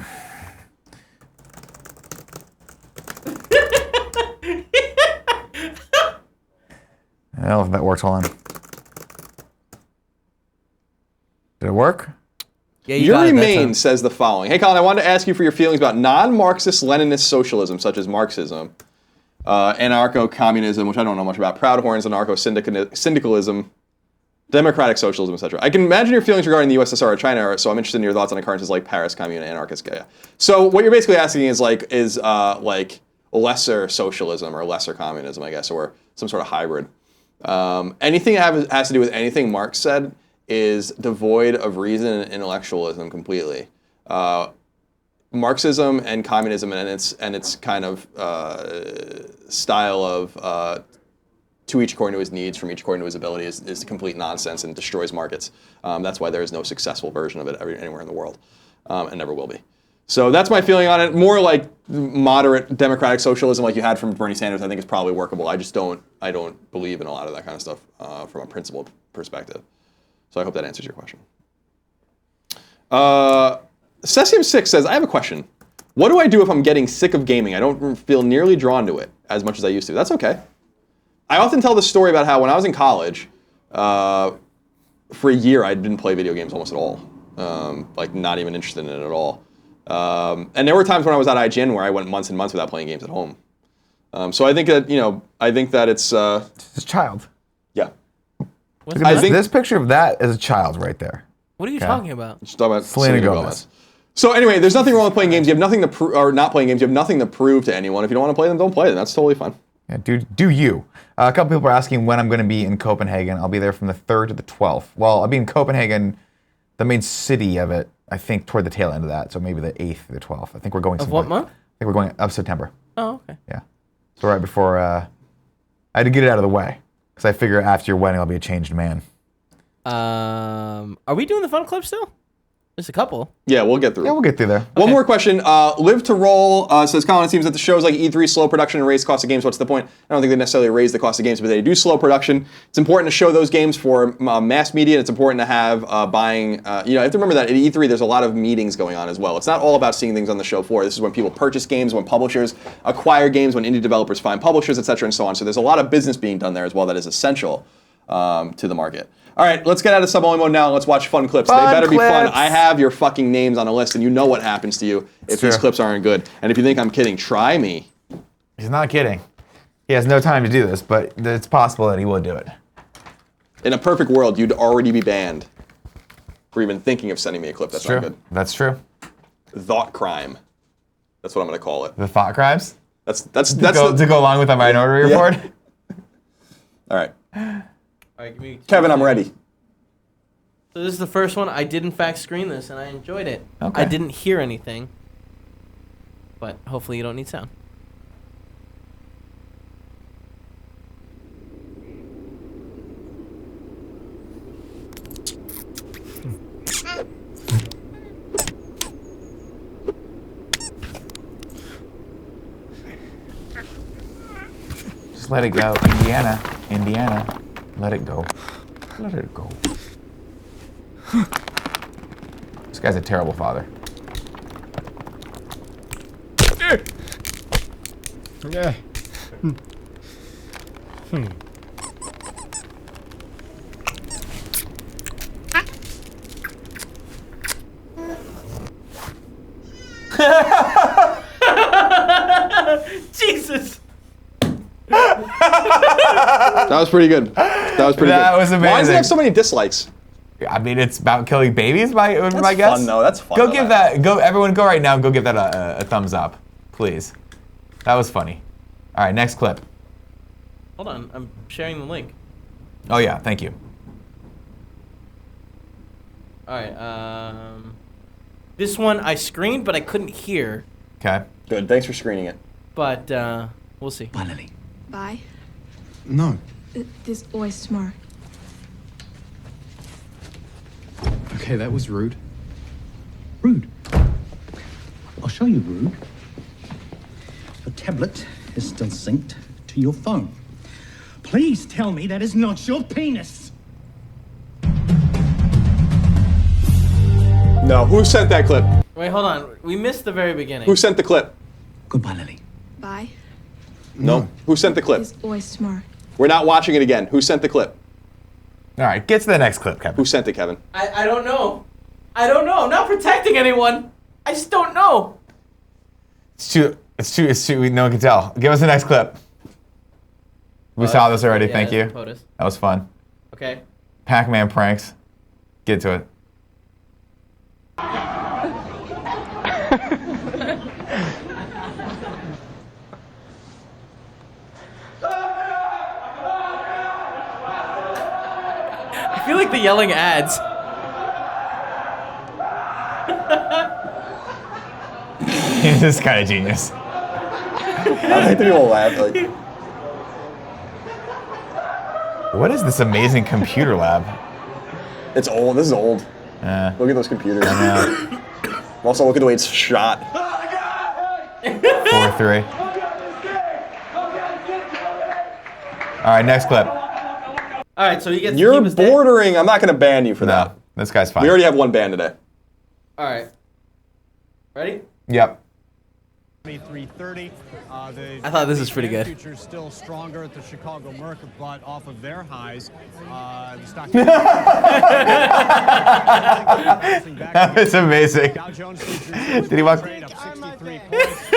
I don't know if that works. Hold on. Did it work? Yeah, you got Yuri it that Main time. says the following. Hey, Colin, I wanted to ask you for your feelings about non-Marxist Leninist socialism, such as Marxism, anarcho-communism, which I don't know much about, Proudhorn's anarcho-syndicalism, democratic socialism, etc. I can imagine your feelings regarding the USSR or China, so I'm interested in your thoughts on occurrences like Paris Commune and anarchist. Yeah. So what you're basically asking is like lesser socialism or lesser communism, I guess, or some sort of hybrid. Anything that has to do with anything Marx said is devoid of reason and intellectualism completely. Marxism and communism and its kind of style of to each according to his needs, from each according to his ability, is complete nonsense and destroys markets. That's why there is no successful version of it anywhere in the world, and never will be. So that's my feeling on it. More like moderate democratic socialism, like you had from Bernie Sanders, I think is probably workable. I don't believe in a lot of that kind of stuff from a principled perspective. So I hope that answers your question. Cesium6 says, I have a question. What do I do if I'm getting sick of gaming? I don't feel nearly drawn to it as much as I used to. That's okay. I often tell the story about how when I was in college, for a year I didn't play video games almost at all. Like not even interested in it at all. And there were times when I was at IGN where I went months and months without playing games at home. So I think that it's It's a child. yeah. What's I that? think This picture of that is a child right there. What are you talking about? Just talking about Selena Selena Gomez. So anyway, there's nothing wrong with playing games. You have nothing to or not playing games. You have nothing to prove to anyone. If you don't want to play them, don't play them. That's totally fine. Yeah, do you? A couple people are asking when I'm going to be in Copenhagen. I'll be there from the 3rd to the 12th. Well, I'll be in Copenhagen, the main city of it, I think toward the tail end of that. So maybe the 8th or the 12th. I think we're going Of somewhere. what month? I think we're going up September. Oh, okay. Yeah. So right before, I had to get it out of the way. Because I figure after your wedding, I'll be a changed man. Are we doing the fun clip still? There's a couple. Yeah, we'll get through. Yeah, we'll get through there. One more question. Live to Roll says, Colin, it seems that the shows like E3 slow production and raise the cost of games. What's the point? I don't think they necessarily raise the cost of games, but they do slow production. It's important to show those games for mass media, and it's important to have buying. You have to remember that at E3, there's a lot of meetings going on as well. It's not all about seeing things on the show floor. This is when people purchase games, when publishers acquire games, when indie developers find publishers, etc., and so on. So there's a lot of business being done there as well that is essential to the market. All right, let's get out of sub-only mode now and let's watch fun clips. They better be fun. I have your fucking names on a list, and you know what happens to you if these clips aren't good. And if you think I'm kidding, try me. He's not kidding. He has no time to do this, but it's possible that he will do it. In a perfect world, you'd already be banned for even thinking of sending me a clip. That's not good. That's true. Thought crime. That's what I'm going to call it. The thought crimes? That's to go along with the minority report? All right. All right, give me Kevin, I'm ready. So this is the first one. I did in fact screen this, and I enjoyed it. Okay. I didn't hear anything, but hopefully you don't need sound. Just let it go. Indiana. Let it go. Let it go. This guy's a terrible father. Yeah. Jesus! That was pretty good. That was pretty good. That was amazing. Why does it have so many dislikes? I mean, it's about killing babies, my That's guess. fun, though. That's fun. Go give that. Everyone, go right now. Go give that a thumbs up, please. That was funny. All right, next clip. Hold on, I'm sharing the link. Oh yeah, thank you. All right, this one I screened, but I couldn't hear. Okay. Good. Thanks for screening it. But we'll see. Finally. Bye. No. This always smart. Okay, that was rude. Rude. I'll show you rude. Your tablet is still synced to your phone. Please tell me that is not your penis. No. Who sent that clip? Wait, hold on. We missed the very beginning. Who sent the clip? Goodbye, Lily. Bye. No. Who sent the clip? This always smart. We're not watching it again. Who sent the clip? All right, get to the next clip, Kevin. Who sent it, Kevin? I don't know. I don't know. I'm not protecting anyone. I just don't know. It's too. No one can tell. Give us the next clip. We saw this already. Yeah, Thank you. it's POTUS. That was fun. Okay. Pac-Man pranks. Get to it. I feel like the yelling adds. This is kind of genius. I think people laugh. Like, What is this amazing computer lab? it's old. This is old. Look at those computers. Also, look at the way it's shot. 4-3. All right, next clip. All right, so you get. You're bordering. I'm not going to ban you for that. No, this guy's fine. We already have one ban today. All right. Ready? Yep. 2330. I thought this was pretty good. Future still stronger at the Chicago Merc, but off of their highs, the stock. That was amazing. Dow Jones futures Did he walk? trade up 63 points.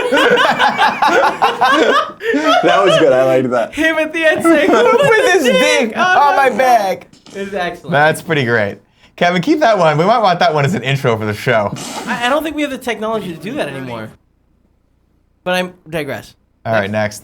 That was good. I liked that. Him at the end saying, With his dick on my back. It's excellent. That's pretty great. Kevin, keep that one. We might want that one as an intro for the show. I don't think we have the technology to do that anymore. But I digress. All right, next.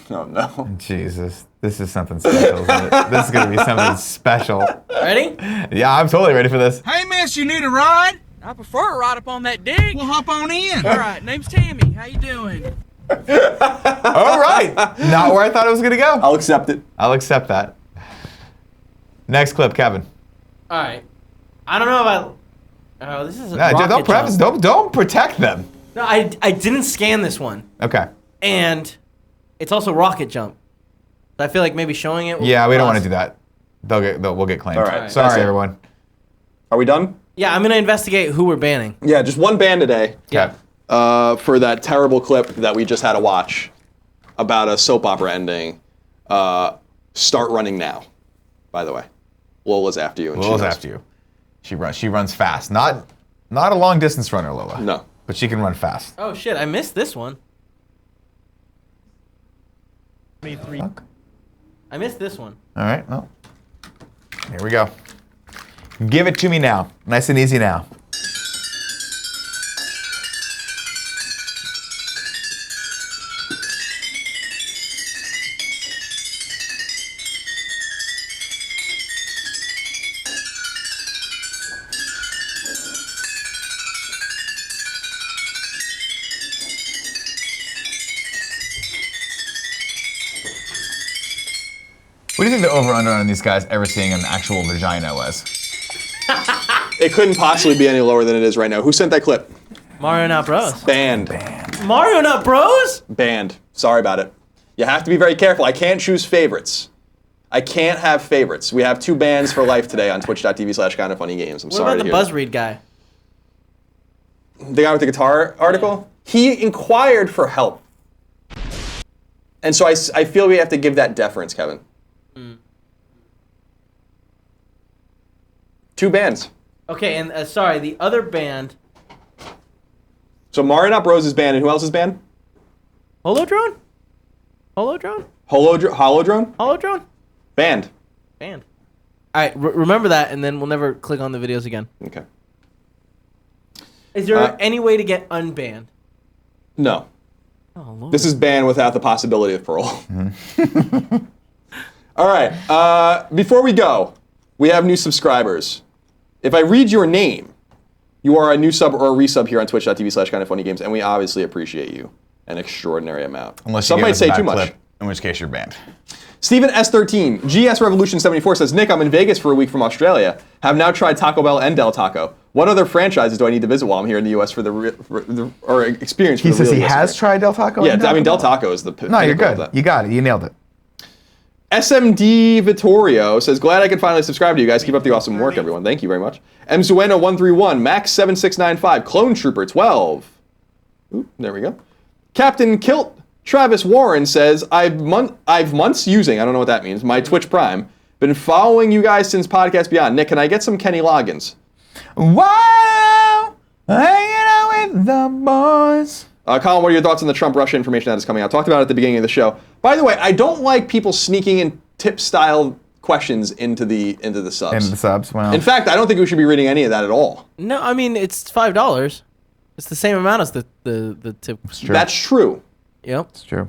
Oh no. Jesus, this is something special, isn't it? This is gonna be something special. Ready? Yeah, I'm totally ready for this. Hey, miss, you need a ride? I prefer a ride up on that dig. Well, hop on in. All right, name's Tammy. How you doing? All right, not where I thought it was gonna go. I'll accept it. I'll accept that. Next clip, Kevin. All right. I don't know about. Oh, this is. No, don't preface. Don't protect them. No, I didn't scan this one, Okay. and it's also rocket jump. So I feel like maybe showing it. Yeah, we don't want to do that. We'll get claimed. All right. Sorry, That's it. everyone. Are we done? Yeah, I'm gonna investigate who we're banning. Yeah, just one ban today. Yeah. For that terrible clip that we just had to watch about a soap opera ending. Start running now. By the way, Lola's after you. And Lola's she knows. after you. She runs fast. Not a long distance runner, Lola. No. But she can run fast. Oh shit! I missed this one. 23. Fuck. I missed this one. All right. Well, here we go. Give it to me now. Nice and easy now. What do you think the over-under on these guys ever seeing an actual vagina was? It couldn't possibly be any lower than it is right now. Who sent that clip? Mario Not Bros. Banned. Mario Not Bros. Banned. Sorry about it. You have to be very careful. I can't choose favorites. I can't have favorites. We have 2 bans for life today on twitch.tv/kindafunnygames. I'm What sorry about to the hear BuzzRead guy? the guy with the guitar article? He inquired for help. And so I feel we have to give that deference, Kevin. 2 bans. Okay, and sorry, the other band, So Mario Not Bros is banned, and who else is banned? Holodrone. Holodrone. Holodrone? Holodrone. Banned. Banned. All right, remember that, and then we'll never click on the videos again. Okay. Is there any way to get unbanned? No. Oh Lord. This is banned without the possibility of parole. All right. Before we go, we have new subscribers. If I read your name, you are a new sub or a resub here on twitch.tv/kindafunnygames, and we obviously appreciate you an extraordinary amount. Unless some you give might us a say bad too much. clip, in which case you're banned. Stephen S13, GS Revolution 74 says, Nick, I'm in Vegas for a week from Australia. Have now tried Taco Bell and Del Taco. What other franchises do I need to visit while I'm here in the U.S. for or experience? For He the says real he US has one? tried Del Taco. Yeah, and I mean Del Bell? Taco is the. No, you're pinnacle of good. that. You got it. You nailed it. SMD Vittorio says, glad I could finally subscribe to you guys. Keep up the awesome work, everyone. Thank you very much. Mzueno131, Max7695, Clone Trooper 12. Oop, there we go. Captain Kilt Travis Warren says, I've months using, I don't know what that means, my Twitch Prime. Been following you guys since Podcast Beyond. Nick, can I get some Kenny Loggins? Wow, hanging out with the boys. Colin, what are your thoughts on the Trump-Russia information that is coming out? Talked about it at the beginning of the show. By the way, I don't like people sneaking in tip-style questions into the subs. And the subs. Well, In fact, I don't think we should be reading any of that at all. No, I mean it's $5. It's the same amount as the tip. true. That's true. Yep. it's true.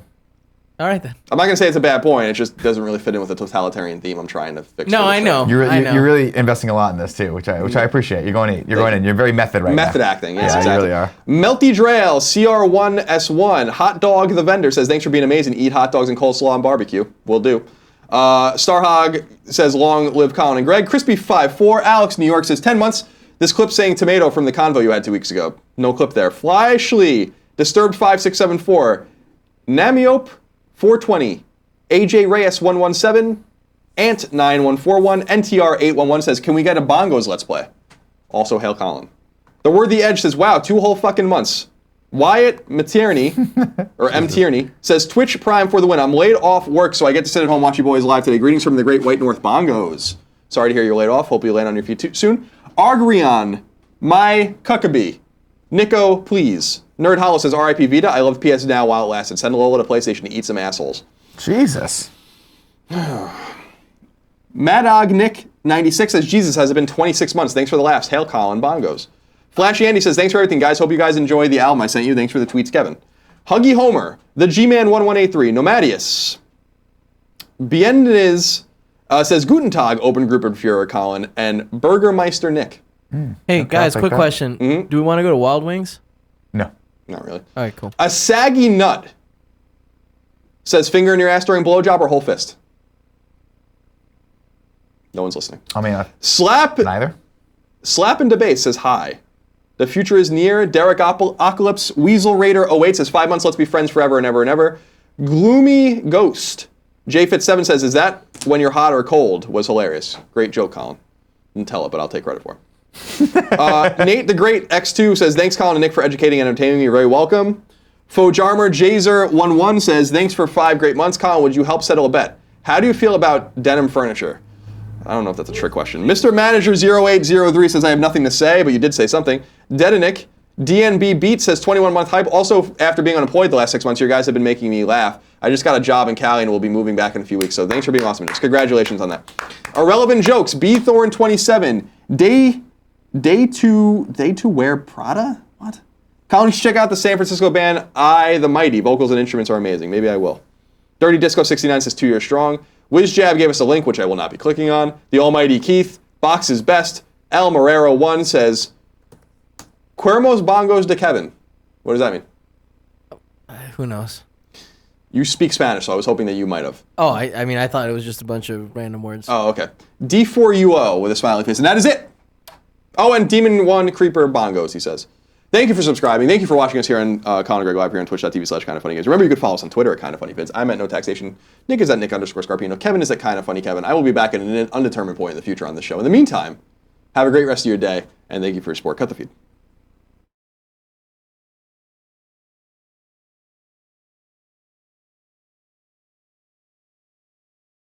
All right then. I'm not gonna say it's a bad point. It just doesn't really fit in with the totalitarian theme I'm trying to fix. No, for the I show. know. You're I know. really investing a lot in this too, which I appreciate. You're going in. You're very method right now. Method acting, yes, Yeah, exactly. you really are. Melty Drail, CR1S1, Hot Dog the Vendor says, thanks for being amazing. Eat hot dogs and coleslaw and barbecue. Will do. Starhog says, long live Colin and Greg. Crispy54, Alex New York says, 10 months. This clip saying tomato from the convo you had 2 weeks ago. No clip there. Flyschly, Disturbed5674, Namiope 420, AJ Reyes 117, Ant 9141, NTR 811 says, can we get a Bongos Let's Play? Also, hail Colin. The Worthy Edge says, wow, 2 whole fucking months. Wyatt Materny, or M. Tierney, says Twitch Prime for the win. I'm laid off work, so I get to sit at home watch you boys live today. Greetings from the great White North Bongos. Sorry to hear you're laid off. Hope you land on your feet soon. Argrion, my Cuckabee. Nico, please. Nerd Hollow says RIP Vita. I love PS Now while it lasted. Send Lola to PlayStation to eat some assholes. Jesus. Madog Nick 96 says Jesus, has it been 26 months? Thanks for the laughs. Hail Colin Bongos. Flashy Andy says thanks for everything, guys. Hope you guys enjoy the album I sent you. Thanks for the tweets, Kevin. Huggy Homer, the G-Man 1183, Nomadius. Bienveniz says Guten Tag, Open Group of Führer Colin, and Burgermeister Nick. Hey guys, quick question. Do we want to go to Wild Wings? No. Not really. All right, cool. A saggy nut says finger in your ass during blowjob or whole fist. No one's listening. I mean, Neither. Slap and Debate says hi. The future is near. Derek Ocalypse Weasel Raider 08 says 5 months. Let's be friends forever and ever and ever. Gloomy Ghost JFit7 says, is that when you're hot or cold? Was hilarious. Great joke, Colin. Didn't tell it, but I'll take credit for it. Nate the Great X2 says, thanks, Colin and Nick, for educating and entertaining me. You're very welcome. Fojarmer Jazer11 says, thanks for 5 great months. Colin, would you help settle a bet? How do you feel about denim furniture? I don't know if that's a trick question. Mr. Manager 0803 says, I have nothing to say, but you did say something. Dedenick DNB Beat says 21-month hype. Also, after being unemployed the last 6 months, your guys have been making me laugh. I just got a job in Cali and will be moving back in a few weeks. So thanks for being awesome. Just congratulations on that. Irrelevant Jokes, B Thorn 27. Day to wear Prada? What? Colin, you should check out the San Francisco band I the Mighty. Vocals and instruments are amazing. Maybe I will. Dirty Disco 69 says 2 years strong. WizJab gave us a link, which I will not be clicking on. The Almighty Keith, Box is best. El Morero 1 says, Cuermos Bongos de Kevin. What does that mean? Who knows? You speak Spanish, so I was hoping that you might have. Oh, I mean, I thought it was just a bunch of random words. Oh, okay. D4UO with a smiley face, and that is it. Oh, and Demon 1 Creeper Bongos, he says. Thank you for subscribing. Thank you for watching us here on Colin Greg Live here on twitch.tv/kindoffunnygames. Remember, you could follow us on Twitter at kindoffunnyvids. I'm at no taxation. Nick is at Nick_Scarpino. Kevin is at kindoffunnykevin. I will be back at an undetermined point in the future on this show. In the meantime, have a great rest of your day, and thank you for your support. Cut the feed.